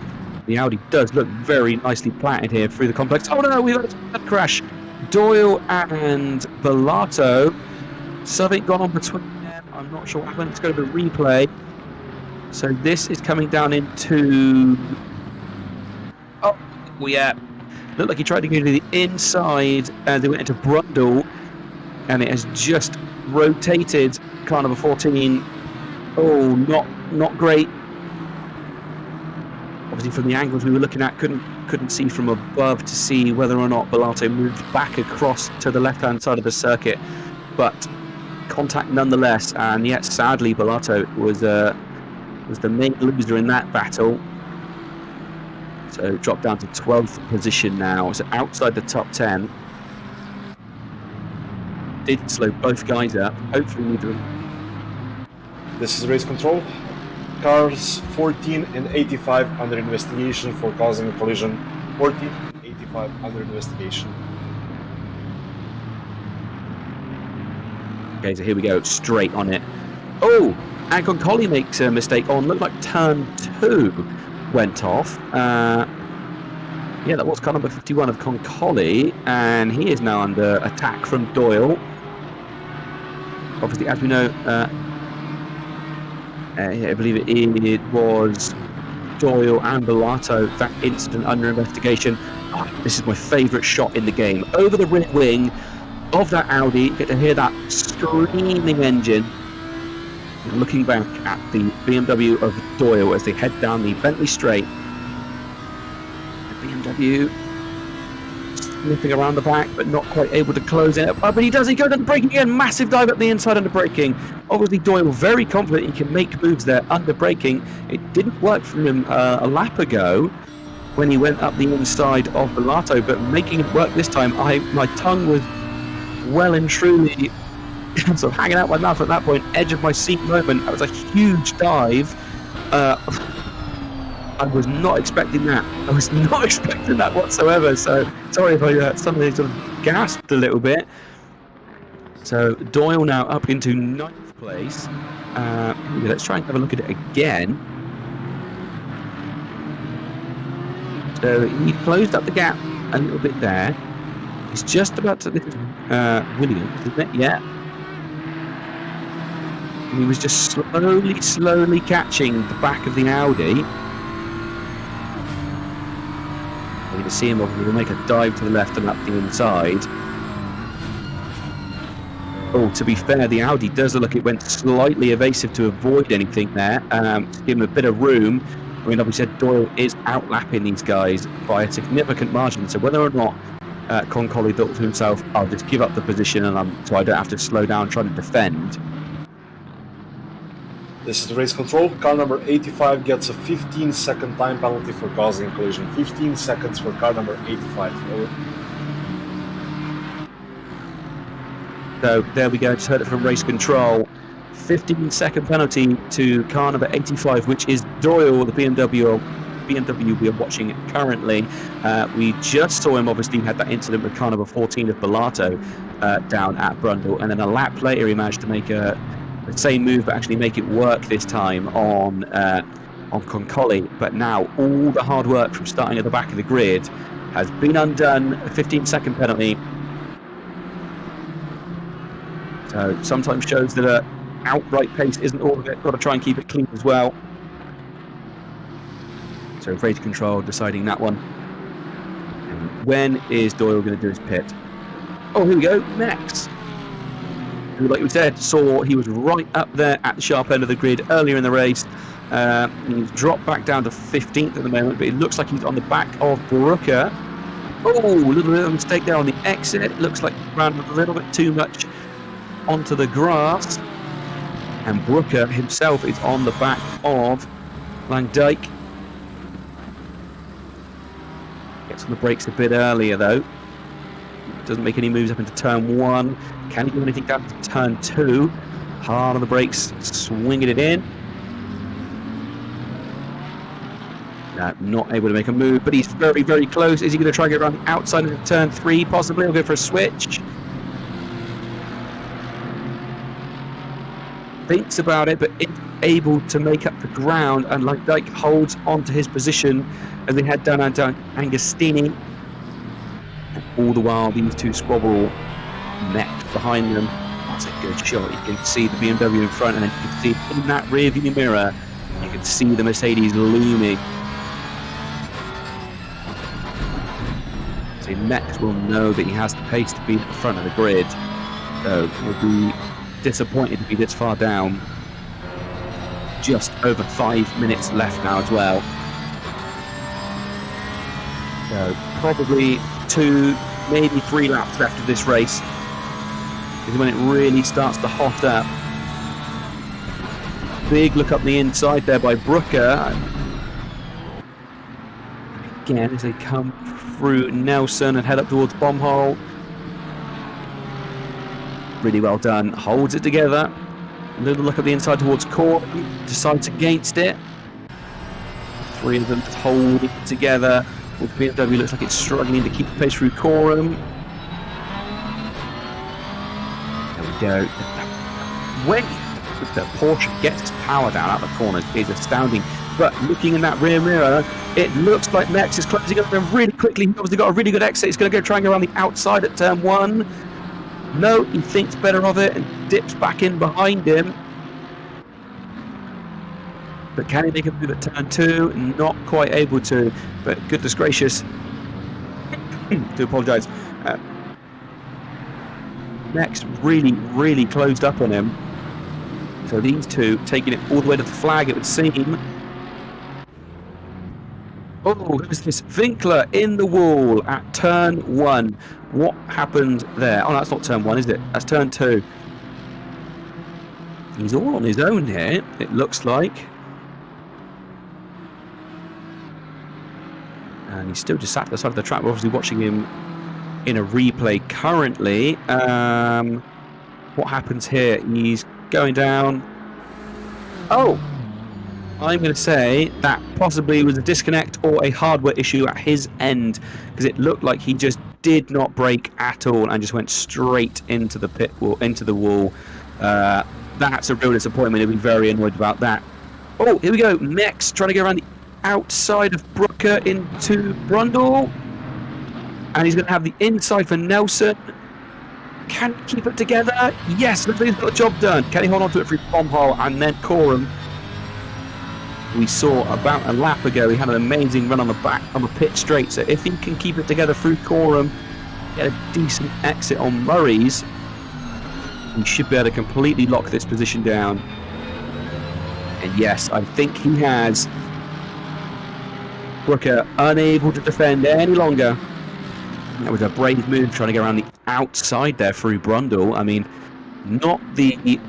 The Audi does look very nicely planted here through the complex. Oh no, we've had a crash. Doyle and Bellato. Something gone on between them. I'm not sure what happened. Let's go to the replay. So this is coming down into... Oh, yeah. Looked like he tried to go to the inside and they went into Brundle, and it has just rotated car number 14. Oh, not great. Obviously from the angles we were looking at, couldn't see from above to see whether or not Bellato moved back across to the left-hand side of the circuit, but contact nonetheless, and yet sadly Bellato was the main loser in that battle. So dropped down to 12th position now, so outside the top 10. Did slow both guys up, hopefully neither of them. This is race control. Cars 14 and 85 under investigation for causing a collision. 14 and 85 under investigation. Okay, so here we go, straight on it. Oh, and Concoli makes a mistake on, looked like turn 2 went off. Yeah, that was car number 51 of Concoli, and he is now under attack from Doyle. Obviously, as we know, I believe it was Doyle and Bellato, that incident under investigation. Oh, this is my favourite shot in the game. Over the rear wing of that Audi, you get to hear that screaming engine. Looking back at the BMW of Doyle as they head down the Bentley Straight. The BMW sniffing around the back, but not quite able to close it up. Oh, but he does, he goes to the braking again, massive dive up the inside under braking. Obviously Doyle very confident he can make moves there under braking. It didn't work for him a lap ago when he went up the inside of Bellato, but making it work this time, my tongue was well and truly sort of hanging out my mouth at that point, edge of my seat moment. That was a huge dive. I was not expecting that. I was not expecting that whatsoever. So sorry if I suddenly sort of gasped a little bit. So Doyle now up into 9th place. Let's try and have a look at it again. So he closed up the gap a little bit there. He's just about to... This is Williams, isn't it? Yeah. And he was just slowly catching the back of the Audi. We're going to see him obviously make a dive to the left and up the inside. Oh, to be fair, the Audi does look like it went slightly evasive to avoid anything there, to give him a bit of room. I mean, like we said, Doyle is outlapping these guys by a significant margin, so whether or not Concoli thought to himself, I'll just give up the position and so I don't have to slow down trying to defend. This is the race control. Car number 85 gets a 15-second time penalty for causing a collision. 15 seconds for car number 85. Over. So there we go, just heard it from race control. 15-second penalty to car number 85, which is Doyle, the BMW we are watching currently. We just saw him, obviously, had that incident with car number 14 of Bellato down at Brundle, and then a lap later he managed to make the same move but actually make it work this time on Concoli. But now all the hard work from starting at the back of the grid has been undone. A 15-second penalty. So sometimes shows that outright pace isn't all of it. Got to try and keep it clean as well. So race control deciding that one. And when is Doyle going to do his pit? Oh, here we go. Next. Who, like we said, saw he was right up there at the sharp end of the grid earlier in the race. He's dropped back down to 15th at the moment, but it looks like he's on the back of Brooker. Oh, a little bit of a mistake there on the exit. Looks like he ran a little bit too much onto the grass. And Brooker himself is on the back of Van Dijk. Gets on the brakes a bit earlier though. Doesn't make any moves up into turn 1. Can he do anything down to turn 2? Hard on the brakes, swinging it in. No, not able to make a move, but he's very, very close. Is he going to try and get around the outside of turn 3? Possibly. He'll go for a switch. Thinks about it, but isn't able to make up the ground, and Van Dijk holds on to his position as they head down Agostini. All the while, these two squabble next behind them. That's a good shot. You can see the BMW in front, and then you can see in that rear view mirror You can see the Mercedes looming. So next will know that he has the pace to be at the front of the grid. So he'll be disappointed to be this far down. Just over 5 minutes left now as well. So probably 2, maybe 3 laps left of this race is when it really starts to hot up. Big look up the inside there by Brooker. Again, as they come through Nelson and head up towards Bomb Hole. Really well done. Holds it together. A little look at the inside towards Corbin. Decides against it. 3 of them just holding it together. Well, BMW looks like it's struggling to keep the pace through Corum. There we go. When the Porsche gets its power down out the corners is astounding. But looking in that rear mirror, it looks like Max is closing up them really quickly. He's obviously got a really good exit. He's going to go try and go around the outside at turn 1. No, he thinks better of it and dips back in behind him. But can he make a move at turn 2? Not quite able to, but goodness gracious. Do apologise. Next really, really closed up on him. So these two taking it all the way to the flag, it would seem. Oh, who's this? Winkler in the wall at turn 1. What happened there? Oh, that's not turn 1, is it? That's turn 2. He's all on his own here, it looks like. And he's still just sat at the side of the track. We're obviously watching him in a replay currently. What happens here? He's going down. Oh! I'm going to say that possibly was a disconnect or a hardware issue at his end, because it looked like he just did not brake at all and just went straight into the pit wall, into the wall. That's a real disappointment. He'll be very annoyed about that. Oh, here we go. Mex trying to go around the outside of Brooker into Brundle, and he's going to have the inside for Nelson. Can he keep it together? Yes, looks like he's got the job done. Can he hold on to it through Bomb Hole and then Corum? We saw about a lap ago he had an amazing run on the back on the pit straight, so if he can keep it together through Corum, get a decent exit on Murray's, he should be able to completely lock this position down. And yes, I think he has. Brooker unable to defend any longer. That was a brave move trying to go around the outside there through Brundle. I mean, not the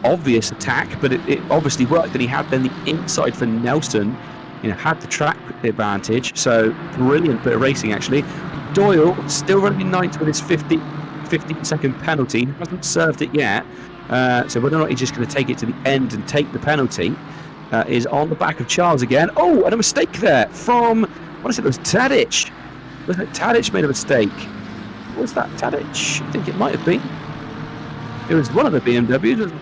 obvious attack, but it obviously worked, and he had then the inside for Nelson, had the track advantage. So brilliant bit of racing actually. Doyle still running in 9th with his 15-second penalty. He hasn't served it yet, so whether or not he's just going to take it to the end and take the penalty is on the back of Charles again. Oh, and a mistake there from, what is it, it was Tadic. Wasn't it Tadic made a mistake? Was that Tadic? I think it might have been. It was one of the BMWs.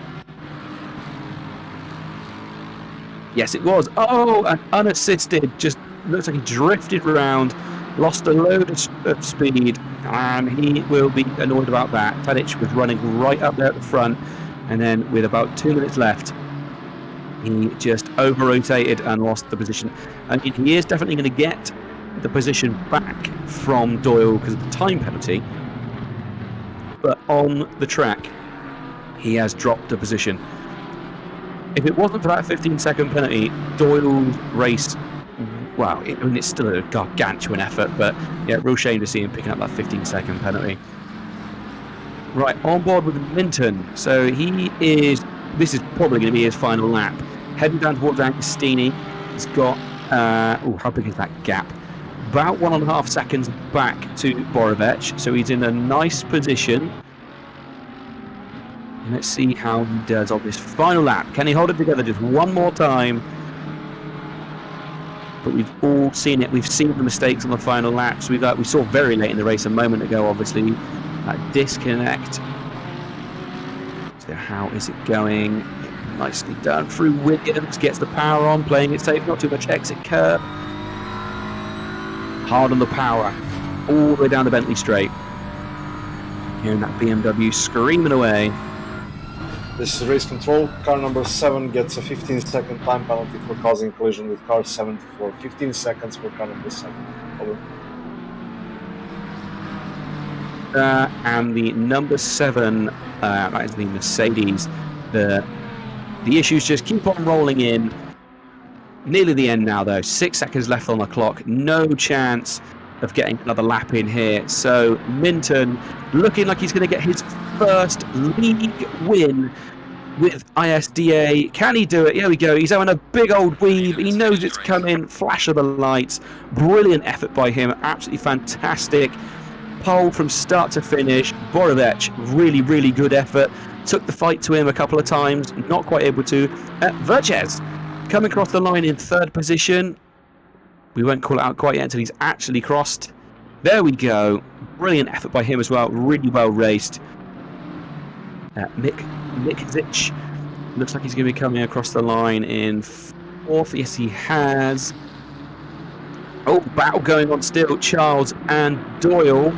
Yes, it was. Oh, and unassisted. Just looks like he drifted around, lost a load of speed, and he will be annoyed about that. Tadic was running right up there at the front, and then with about 2 minutes left, he just over-rotated and lost the position. And he is definitely going to get the position back from Doyle because of the time penalty, but on the track, he has dropped a position. If it wasn't for that 15-second penalty, Doyle's race, well, it's still a gargantuan effort, but yeah, real shame to see him picking up that 15-second penalty. Right, on board with Minton. So this is probably going to be his final lap. Heading down towards Agostini. He's got, how big is that gap? About 1.5 seconds back to Borovec. So he's in a nice position. Let's see how he does on this final lap. Can he hold it together just one more time? But we've all seen it. We've seen the mistakes on the final laps. We saw very late in the race a moment ago, obviously, that disconnect. So how is it going? Nicely done through Williams. Gets the power on, playing it safe. Not too much exit curb. Hard on the power. All the way down the Bentley straight. Hearing that BMW screaming away. This is race control. Car number 7 gets a 15-second time penalty for causing a collision with car 74. 15 seconds for car number 7. Over. And the number 7, that is the Mercedes. The issues just keep on rolling in. Nearly the end now, though. 6 seconds left on the clock. No chance of getting another lap in here. So Minton looking like he's going to get his first league win with ISDA. Can he do it? Here we go. He's having a big old weave. He knows it's coming. Flash of the lights. Brilliant effort by him. Absolutely fantastic. Pole from start to finish. Borovec, really, really good effort. Took the fight to him a couple of times. Not quite able to. Verchez coming across the line in 3rd position. We won't call it out quite yet until he's actually crossed. There we go. Brilliant effort by him as well. Really well raced. Mikic looks like he's going to be coming across the line in 4th. Yes, he has. Oh, battle going on still. Charles and Doyle.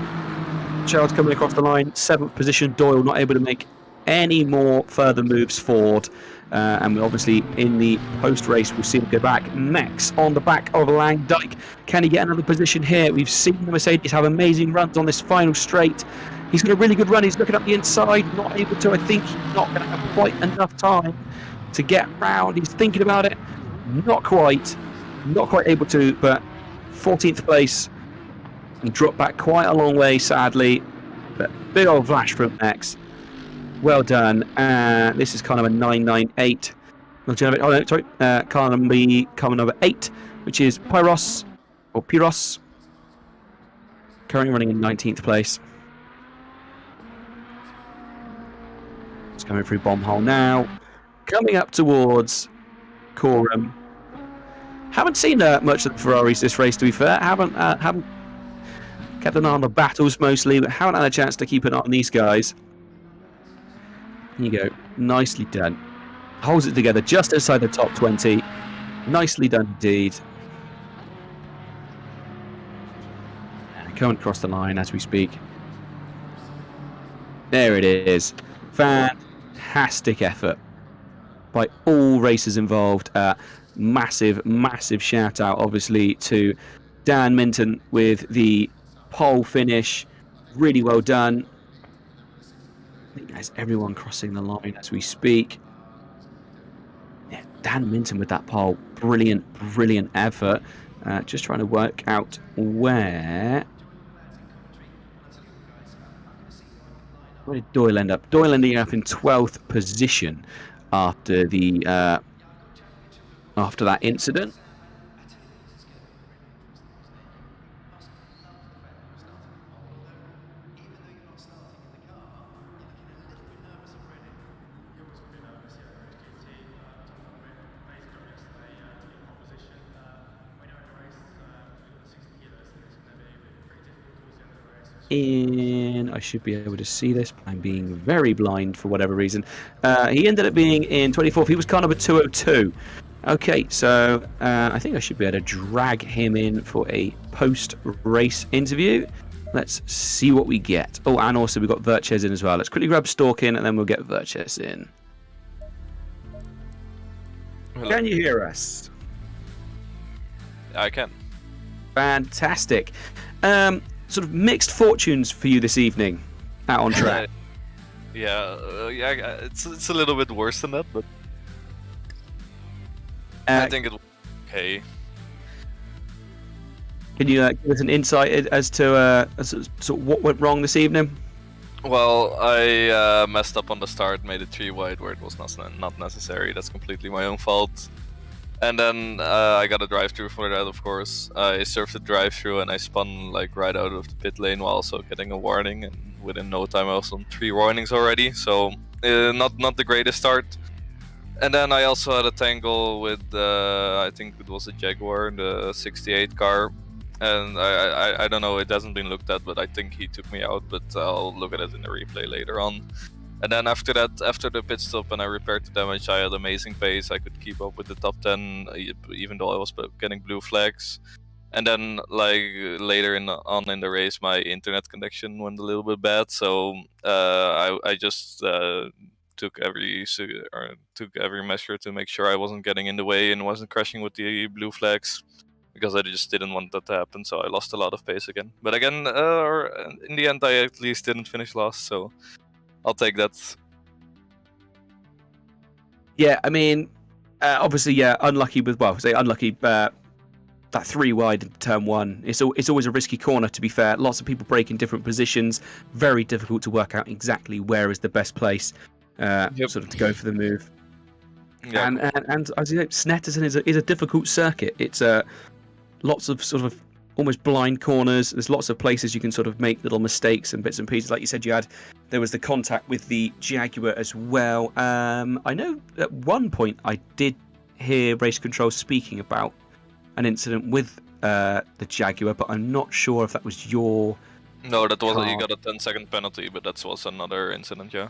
Charles coming across the line. 7th position. Doyle not able to make any more further moves forward. And obviously in the post-race we'll see him go back. Mex on the back of Langdijk. Can he get another position here? We've seen the Mercedes have amazing runs on this final straight. He's got a really good run. He's looking up the inside. Not able to. I think he's not going to have quite enough time to get round. He's thinking about it. Not quite. Not quite able to, but 14th place. He dropped back quite a long way, sadly. But big old flash from Mex. Well done. This is car number 998. Oh no, sorry. Car number 8, which is Pyros or Pyros. Currently running in 19th place. It's coming through bomb hole now. Coming up towards Coram. Haven't seen much of the Ferraris this race, to be fair. Haven't kept an eye on the battles mostly, but haven't had a chance to keep an eye on these guys. There you go. Nicely done. Holds it together just inside the top 20. Nicely done indeed. And coming across the line as we speak. There it is. Fantastic effort by all racers involved. Massive, massive shout out, obviously, to Dan Minton with the pole finish. Really well done. I think there's everyone crossing the line as we speak. Yeah, Dan Minton with that pole. Brilliant, brilliant effort. Just trying to work out where did Doyle end up? Doyle ending up in 12th position after the after that incident. I should be able to see this, but I'm being very blind for whatever reason. He ended up being in 24th. He was car number 202. Okay, so I think I should be able to drag him in for a post-race interview. Let's see what we get. Oh, and also we've got Verchez in as well. Let's quickly grab Stork in, and then we'll get Verchez in. Hello. Can you hear us? I can. Fantastic. Sort of mixed fortunes for you this evening out on track. Yeah, it's a little bit worse than that, but I think it's okay. Can you give us an insight as to sort of what went wrong this evening? Well, I messed up on the start, made it 3 wide where it was not necessary. That's completely my own fault. And then I got a drive-through for that, of course. I surfed the drive-through and I spun like right out of the pit lane while also getting a warning. And within no time I was on 3 warnings already, so not the greatest start. And then I also had a tangle with I think it was a Jaguar, the 68 car. And I don't know, it hasn't been looked at, but I think he took me out. But I'll look at it in the replay later on. And then after that, after the pit stop and I repaired the damage, I had amazing pace. I could keep up with the top 10, even though I was getting blue flags. And then, like, later on in the race, my internet connection went a little bit bad. So I just took every measure to make sure I wasn't getting in the way and wasn't crashing with the blue flags, because I just didn't want that to happen. So I lost a lot of pace again. But again, in the end, I at least didn't finish last, so I'll take that. Yeah, I mean, obviously, yeah, unlucky with, well, say unlucky, that 3 wide in turn 1. It's always a risky corner, to be fair. Lots of people break in different positions. Very difficult to work out exactly where is the best place sort of to go for the move. Yeah. And as you know, Snetterton is a difficult circuit. It's lots of sort of almost blind corners. There's lots of places you can sort of make little mistakes and bits and pieces. Like you said, there was the contact with the Jaguar as well. I know at one point I did hear race control speaking about an incident with the Jaguar, but I'm not sure if that was your... No, that wasn't. You got a 10-second penalty, but that was another incident, yeah.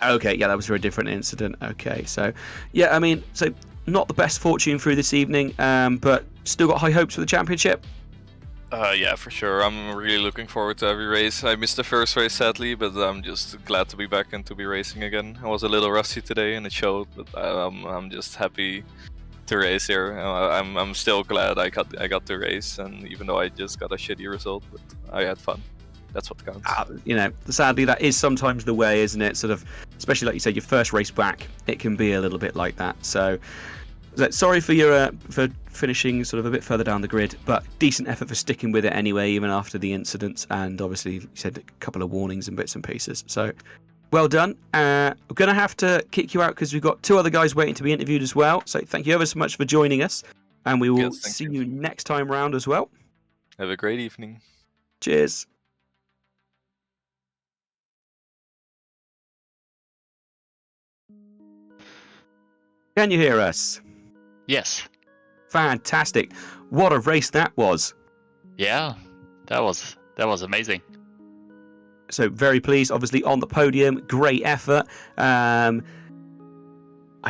Okay, yeah, that was for a different incident. Okay, so yeah, I mean, so not the best fortune through this evening, but still got high hopes for the championship. Yeah, for sure. I'm really looking forward to every race. I missed the first race, sadly, but I'm just glad to be back and to be racing again. I was a little rusty today, and it showed, but I'm just happy to race here. I'm still glad I got to race, and even though I just got a shitty result, but I had fun. That's what counts. You know, sadly, that is sometimes the way, isn't it? Sort of, especially like you said, your first race back, it can be a little bit like that. So, sorry for your for finishing sort of a bit further down the grid, but decent effort for sticking with it anyway, even after the incidents, and obviously you said a couple of warnings and bits and pieces. So, well done. I'm going to have to kick you out because we've got 2 other guys waiting to be interviewed as well. So thank you ever so much for joining us, and we will see you next time round as well. Have a great evening. Cheers. Can you hear us? Yes. Fantastic. What a race that was. Yeah, that was amazing. So very pleased, obviously on the podium, great effort. I'm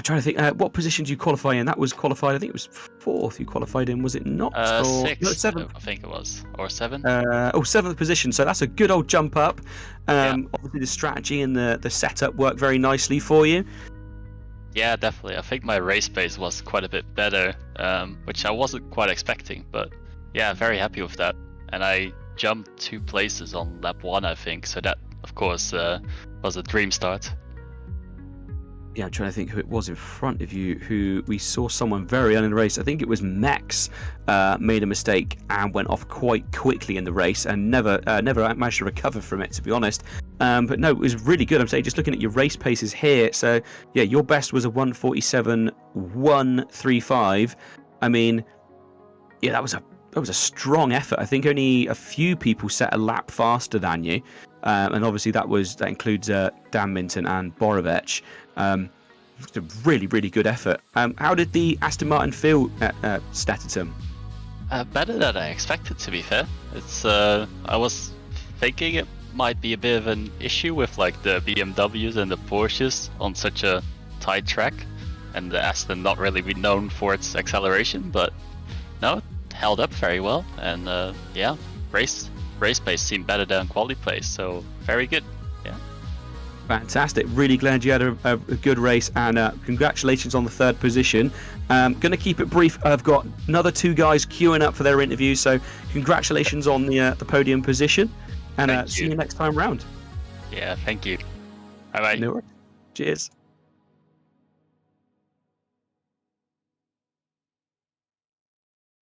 trying to think, what position did you qualify in? That was qualified, I think it was 4th you qualified in, was it not? 6th, no, 7th. I think it was, or 7th. 7th position, so that's a good old jump up. Obviously the strategy and the setup worked very nicely for you. Yeah, definitely. I think my race pace was quite a bit better, which I wasn't quite expecting, but yeah, very happy with that. And I jumped 2 places on lap 1, I think, so that, of course, was a dream start. Yeah, I'm trying to think who it was in front of you, who we saw someone very early in the race. I think it was Max made a mistake and went off quite quickly in the race and never managed to recover from it, to be honest. But no, it was really good. I'm saying, just looking at your race paces here. So yeah, your best was a 1:47.135. I mean, yeah, that was a strong effort. I think only a few people set a lap faster than you, and obviously that includes Dan Minton and Borovec. It's a really, really good effort. How did the Aston Martin feel at Snetterton? Better than I expected, to be fair. It's I was thinking it might be a bit of an issue with like the BMWs and the Porsches on such a tight track, and the Aston not really be known for its acceleration, but no, it held up very well, and yeah, race pace seemed better than quality pace, so very good. Yeah. Fantastic. Really glad you had a good race, and congratulations on the 3rd position. Going to keep it brief. I've got another 2 guys queuing up for their interview, so congratulations on the podium position, and see you next time round. Yeah, thank you. Bye-bye. No worries. Cheers.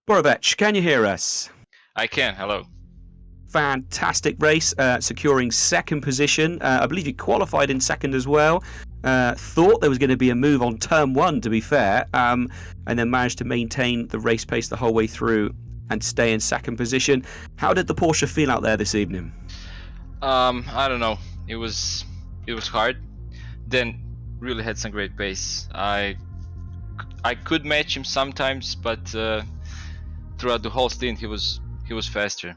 Borovec, can you hear us? I can, hello. Fantastic race, securing 2nd position. I believe you qualified in 2nd as well. Thought there was going to be a move on turn 1, to be fair, and then managed to maintain the race pace the whole way through and stay in 2nd position. How did the Porsche feel out there this evening? I don't know. It was hard. Then really had some great pace. I could match him sometimes, but throughout the whole stint he was faster.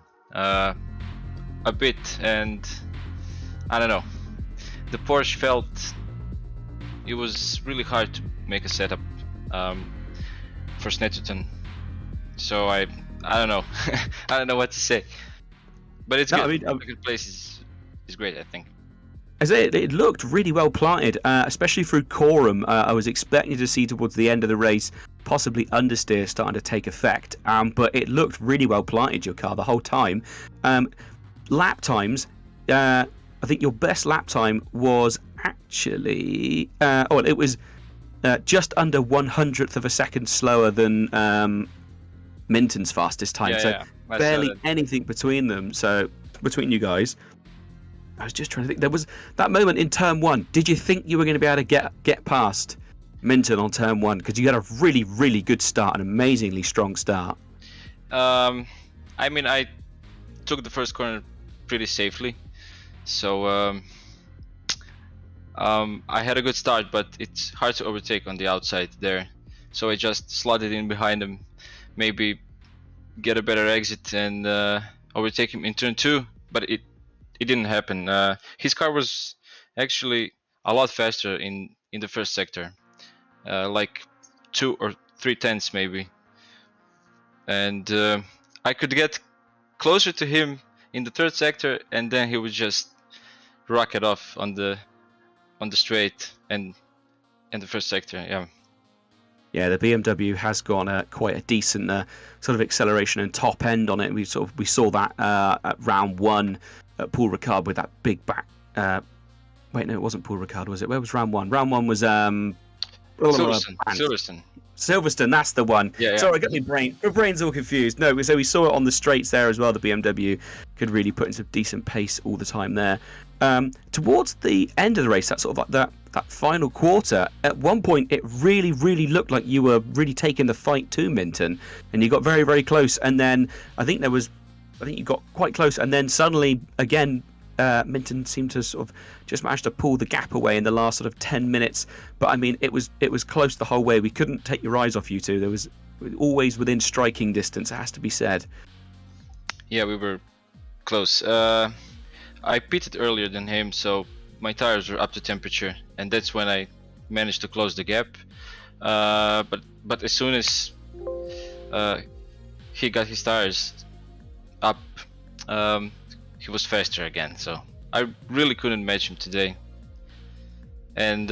A bit, and I don't know. The Porsche felt it was really hard to make a setup for Snetterton. So I don't know. I don't know what to say. But it's good. I mean, a good place is great, I think. As it looked really well planted, especially through Coram. I was expecting to see towards the end of the race possibly understeer starting to take effect, but it looked really well planted, your car, the whole time. Lap times, I think your best lap time was actually, it was just under 1/100th of a second slower than Minton's fastest time. So barely anything between them. So between you guys. I was just trying to think. There was that moment in turn 1. Did you think you were going to be able to get past Minton on turn 1? Because you had a really, really good start, an amazingly strong start. I mean, I took the first corner pretty safely, so I had a good start, but it's hard to overtake on the outside there. So I just slotted in behind him, maybe get a better exit and overtake him in turn 2, but it didn't happen. His car was actually a lot faster in the first sector, like 2 or 3 tenths maybe, and I could get closer to him in the third sector, and then he would just rocket off on the straight and in the first sector. Yeah, the BMW has got quite a decent sort of acceleration and top end on it. We saw that at round 1 at Paul Ricard with that big back. Wait, no, it wasn't Paul Ricard, was it? Where was round 1? Round 1 was Silverstone, that's the one. Yeah. Sorry, I got my brain's all confused. No, so we saw it on the straights there as well. The BMW could really put in some decent pace all the time there. Towards the end of the race, that sort of like that final quarter, at one point it really, really looked like you were really taking the fight to Minton, and you got very, very close. And then I think you got quite close, and then suddenly again. Minton seemed to sort of just manage to pull the gap away in the last sort of 10 minutes. But I mean, it was close the whole way. We couldn't take your eyes off you two. There was always within striking distance, it has to be said. Yeah, we were close. I pitted earlier than him, so my tires were up to temperature, and that's when I managed to close the gap. But as soon as he got his tires up, he was faster again, so I really couldn't match him today. And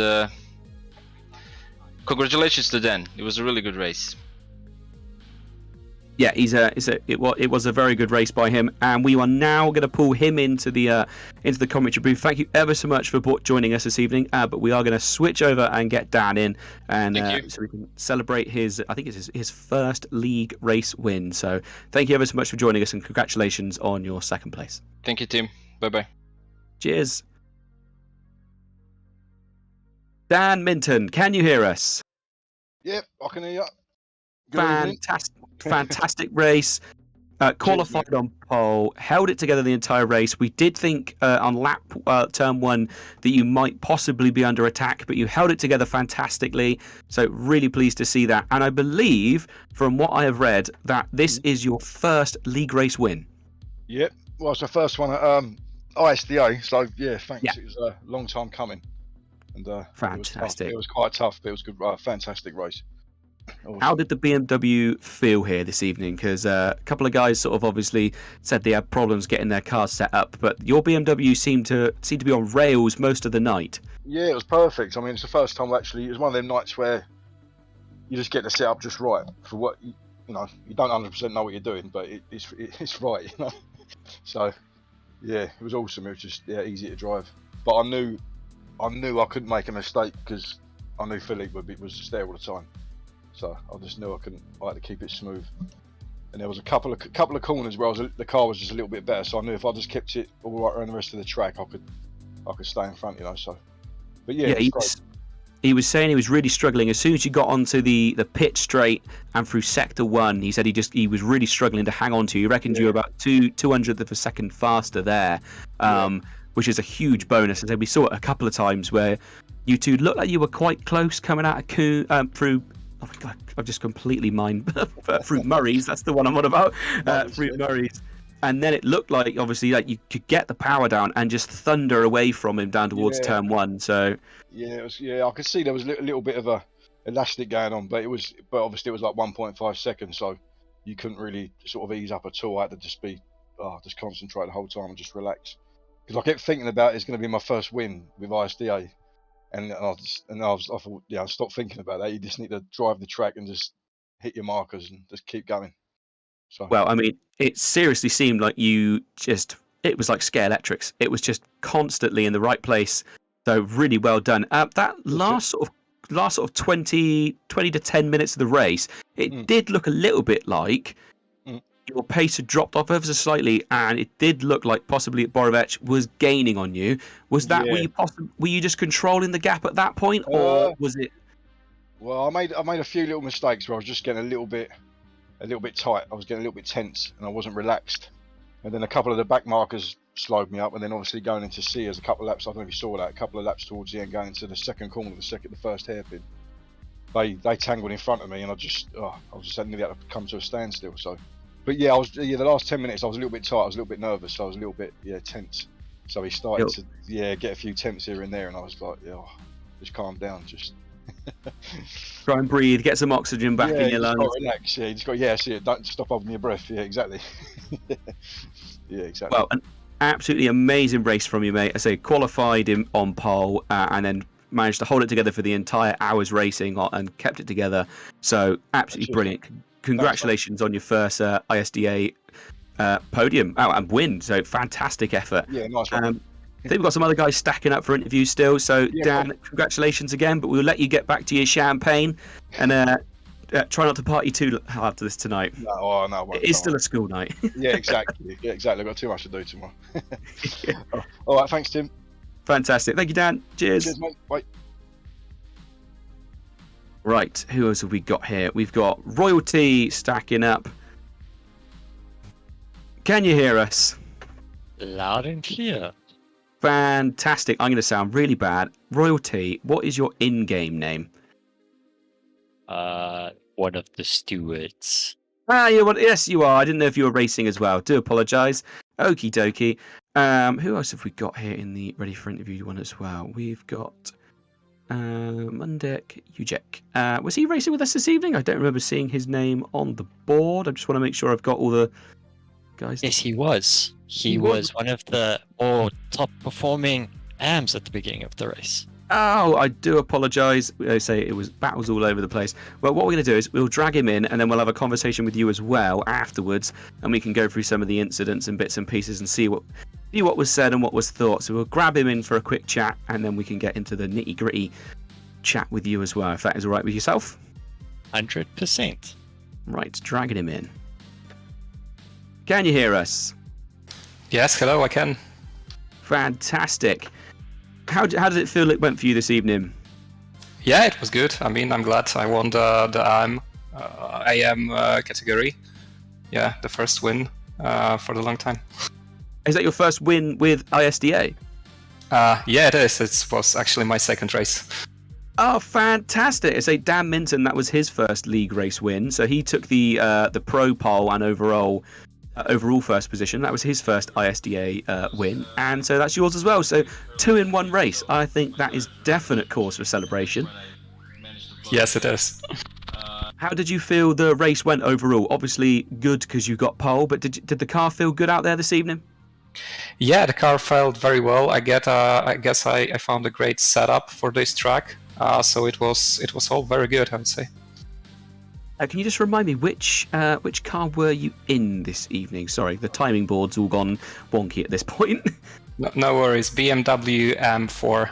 congratulations to Dan. It was a really good race. Yeah, it was a very good race by him, and we are now going to pull him into the commentary booth. Thank you ever so much for joining us this evening. But we are going to switch over and get Dan in, and so we can celebrate I think it's his first league race win. So thank you ever so much for joining us, and congratulations on your second place. Thank you, team. Bye. Cheers. Dan Minton, can you hear us? Yep, I can hear you. Fantastic race. Qualified on pole, held it together the entire race. We did think on turn 1 that you might possibly be under attack, but you held it together fantastically. So really pleased to see that. And I believe, from what I have read, that this is your first league race win. Yep, well, it's the first one at ISDA. So yeah, thanks. Yeah. It was a long time coming, and fantastic. It was quite tough, but it was good. Fantastic race. Awesome. How did the BMW feel here this evening? Because a couple of guys sort of obviously said they had problems getting their cars set up, but your BMW seemed to be on rails most of the night. Yeah, it was perfect. I mean, it's the first time actually. It was one of them nights where you just get the setup just right for what you know. You don't 100% know what you're doing, but it's right, you know. So yeah, it was awesome. It was just easy to drive. But I knew I couldn't make a mistake because I knew Philippe was just there all the time. So I just knew I had to keep it smooth. And there was a couple of corners where the car was just a little bit better. So I knew if I just kept it all right around the rest of the track, I could stay in front, you know. So, but yeah, he was saying he was really struggling as soon as you got onto the pit straight and through sector 1. He said he was really struggling to hang on to. He reckoned you were about 200th of a second faster there, which is a huge bonus. And we saw it a couple of times where you two looked like you were quite close coming out of through. Oh my God, I've just completely Fruit Murray's. That's the one I'm on about. Fruit Murray's. And then it looked like, obviously, like you could get the power down and just thunder away from him down towards turn 1. So yeah, I could see there was a little bit of a elastic going on, but obviously it was like 1.5 seconds, so you couldn't really sort of ease up at all. I had to just concentrate the whole time and just relax. because I kept thinking about it's going to be my first win with ISDA, and I thought, yeah, stop thinking about that. You just need to drive the track and just hit your markers and just keep going. So Well, I mean, it seriously seemed like it was like Scare Electrics. It was just constantly in the right place. So really well done. That last sort of 20 to 10 minutes of the race, it did look a little bit like your pace had dropped off ever so slightly, and it did look like possibly Borovic was gaining on you. Was that were you just controlling the gap at that point, or was it? Well, I made a few little mistakes where I was just getting a little bit tight. I was getting a little bit tense, and I wasn't relaxed. And then a couple of the back markers slowed me up, and then obviously going into Sears a couple of laps. I don't know if you saw that. A couple of laps towards the end, going into the second corner, the first hairpin. They tangled in front of me, and I was nearly had to come to a standstill. So, but yeah, the last 10 minutes I was a little bit tight. I was a little bit nervous. So I was a little bit tense. So he started to get a few temps here and there, and I was like, just calm down, just. Try and breathe, get some oxygen back in your lungs. Relax. Yeah, you just got don't stop holding your breath. Yeah, exactly. Yeah, exactly. Well, an absolutely amazing race from you, mate. I say qualified on pole and then managed to hold it together for the entire hour's racing and kept it together. So absolutely brilliant. Congratulations on your first ISDA podium and win. So fantastic effort. Yeah, nice one. I think we've got some other guys stacking up for interviews still. So, Dan, congratulations again, but we'll let you get back to your champagne and try not to party too hard to this tonight. No. It is still a school night. Yeah, exactly. I've got too much to do tomorrow. All right, thanks, Tim. Fantastic. Thank you, Dan. Cheers. Cheers, mate. Bye. Right, who else have we got here? We've got Royalty stacking up. Can you hear us? Loud and clear. Fantastic. I'm going to sound really bad. Royalty, what is your in-game name? One of the stewards. Yes, you are. I didn't know if you were racing as well. Do apologise. Okie dokie. Who else have we got here in the Ready for Interview one as well? We've got Mundek Ujek. Was he racing with us this evening? I don't remember seeing his name on the board. I just want to make sure I've got all the guys. Yes, he was. He was one of the more top performing AMs at the beginning of the race. Oh, I do apologise. I say it was battles all over the place. Well, what we're going to do is we'll drag him in and then we'll have a conversation with you as well afterwards, and we can go through some of the incidents and bits and pieces and see what was said and what was thought. So we'll grab him in for a quick chat and then we can get into the nitty-gritty chat with you as well, if that is all right with yourself. 100%. Right, dragging him in. Can you hear us? Yes, hello, I can. Fantastic. How did it feel it went for you this evening? Yeah, it was good. I mean, I'm glad I won the AM category. Yeah, the first win for the long time. Is that your first win with ISDA? Yeah, it is. It was actually my second race. Oh, fantastic! It's Dan Minton. That was his first league race win. So he took the pro pole and overall first position. That was his first ISDA win, and so that's yours as well. So 2 in 1 race. I think that is definite cause for celebration. Yes, it is. How did you feel the race went overall? Obviously good because you got pole, but did the car feel good out there this evening? Yeah, the car felt very well. I guess I found a great setup for this track. So it was all very good, I would say. Can you just remind me which car were you in this evening? Sorry, the timing board's all gone wonky at this point. No worries. BMW M4.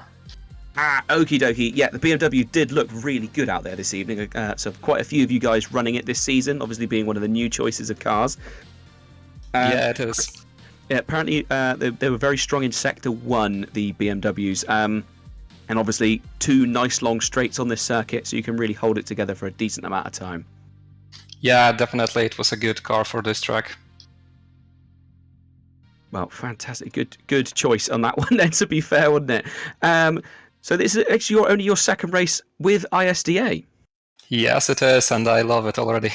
Okie dokie. Yeah, the BMW did look really good out there this evening. So quite a few of you guys running it this season, obviously being one of the new choices of cars. Yeah, it is. Yeah, apparently they were very strong in Sector 1, the BMWs. And obviously 2 nice long straights on this circuit, so you can really hold it together for a decent amount of time. Yeah, definitely. It was a good car for this track. Well, fantastic. Good choice on that one then, to be fair, wasn't it? So this is actually only your second race with ISDA. Yes, it is, and I love it already.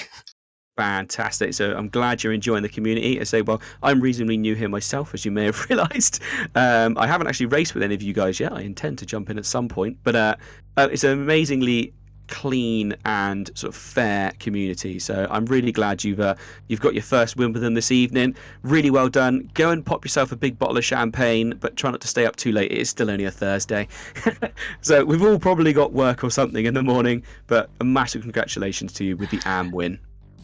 Fantastic. So I'm glad you're enjoying the community. I say, well, I'm reasonably new here myself, as you may have realised. I haven't actually raced with any of you guys yet. I intend to jump in at some point. But it's an amazingly clean and sort of fair community. So I'm really glad you've got your first win with them this evening. Really well done. Go and pop yourself a big bottle of champagne, but try not to stay up too late. It is still only a Thursday. So we've all probably got work or something in the morning, but a massive congratulations to you with the AM win.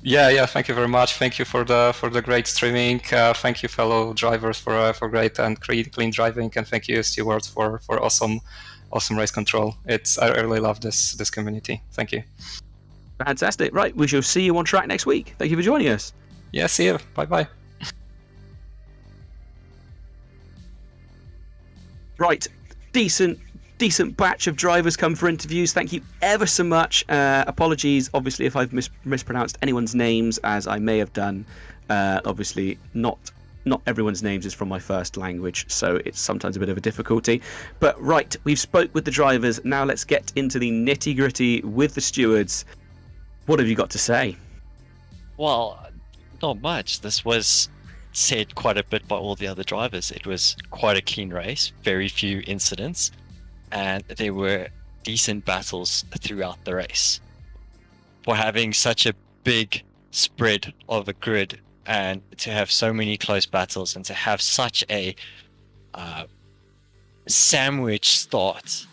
Yeah. Thank you very much. Thank you for the great streaming. Thank you, fellow drivers, for great and clean driving, and thank you, Stewart, for awesome race control. I really love this community. Thank you. Fantastic. Right, we shall see you on track next week. Thank you for joining us. Yeah, see you. Bye. Right, decent batch of drivers come for interviews. Thank you ever so much. Apologies, obviously, if I've mispronounced anyone's names, as I may have done. Obviously, not everyone's names is from my first language, so it's sometimes a bit of a difficulty. But right, we've spoke with the drivers. Now let's get into the nitty-gritty with the stewards. What have you got to say? Well, not much. This was said quite a bit by all the other drivers. It was quite a clean race, very few incidents, and there were decent battles throughout the race. For having such a big spread of a grid and to have so many close battles and to have such a sandwich start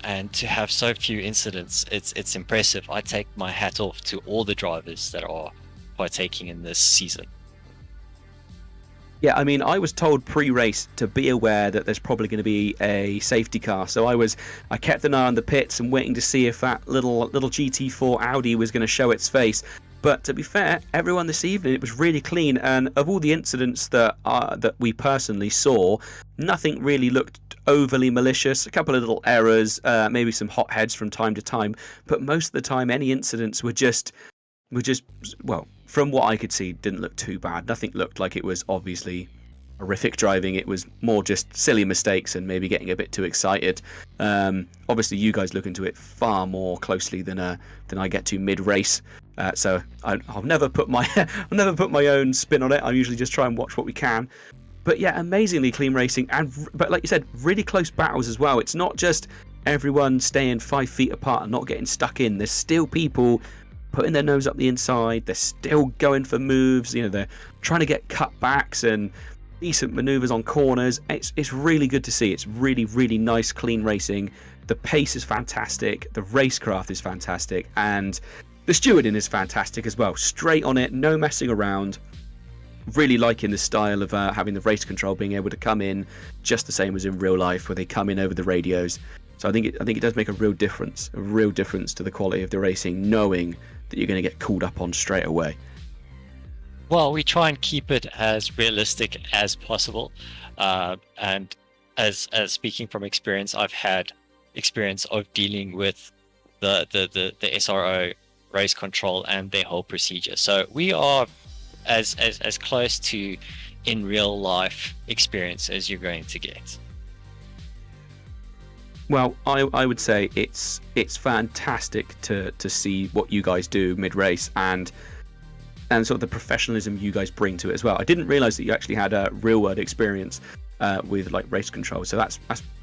and to have so few incidents, it's impressive. I take my hat off to all the drivers that are partaking in this season. Yeah, I mean, I was told pre-race to be aware that there's probably going to be a safety car, so I kept an eye on the pits and waiting to see if that little GT4 Audi was going to show its face. But to be fair, everyone this evening, it was really clean, and of all the incidents that we personally saw, nothing really looked overly malicious. A couple of little errors, maybe some hot heads from time to time, but most of the time, any incidents were just well, from what I could see, didn't look too bad. Nothing looked like it was obviously horrific driving. It was more just silly mistakes and maybe getting a bit too excited. Obviously, you guys look into it far more closely than I get to mid-race. So I'll never put my own spin on it. I usually just try and watch what we can. But yeah, amazingly clean racing, but like you said, really close battles as well. It's not just everyone staying 5 feet apart and not getting stuck in. There's still people putting their nose up the inside. They're still going for moves. You know, they're trying to get cutbacks and decent maneuvers on corners. It's really good to see. It's really, really nice, clean racing. The pace is fantastic. The racecraft is fantastic, and the stewarding is fantastic as well. Straight on it, no messing around. Really liking the style of having the race control being able to come in just the same as in real life, where they come in over the radios. So I think it does make a real difference to the quality of the racing, knowing that you're going to get called up on straight away. Well, we try and keep it as realistic as possible, and as speaking from experience, I've had experience of dealing with the SRO race control and their whole procedure. So we are as close to in real life experience as you're going to get. Well, I would say it's fantastic to see what you guys do mid-race and sort of the professionalism you guys bring to it as well. I didn't realise that you actually had a real-world experience with like race control, so that's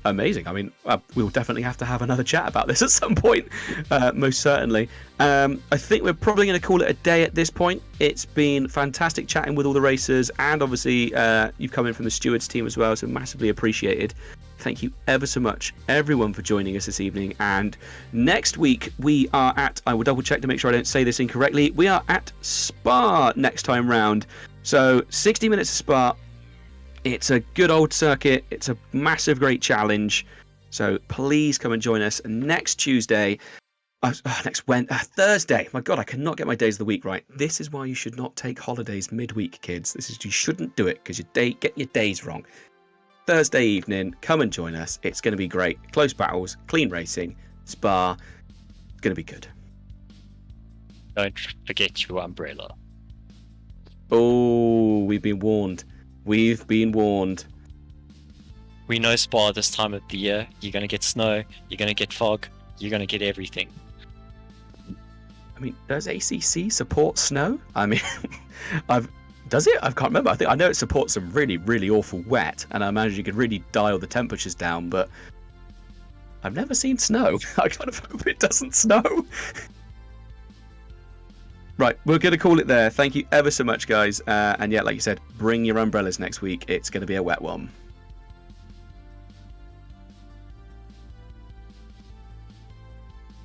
amazing. I mean, we'll definitely have to have another chat about this at some point, most certainly. I think we're probably going to call it a day at this point. It's been fantastic chatting with all the racers, and obviously you've come in from the stewards team as well, so massively appreciated. Thank you ever so much, everyone, for joining us this evening. And next week we are at, I will double check to make sure I don't say this incorrectly, we are at Spa next time round. So 60 minutes of Spa. It's a good old circuit. It's a massive, great challenge. So please come and join us next Tuesday. Thursday. My God, I cannot get my days of the week right. This is why you should not take holidays midweek, kids. You shouldn't do it because get your days wrong. Thursday evening, come and join us. It's going to be great. Close battles, clean racing, Spa. It's going to be good. Don't forget your umbrella. Oh, we've been warned. We've been warned. We know Spa this time of the year. You're going to get snow. You're going to get fog. You're going to get everything. I mean, does ACC support snow? I mean, does it? I can't remember. I know it supports some really, really awful wet, and I imagine you could really dial the temperatures down, but I've never seen snow. I kind of hope it doesn't snow. Right, we're going to call it there. Thank you ever so much, guys. And yeah, like you said, bring your umbrellas next week. It's going to be a wet one.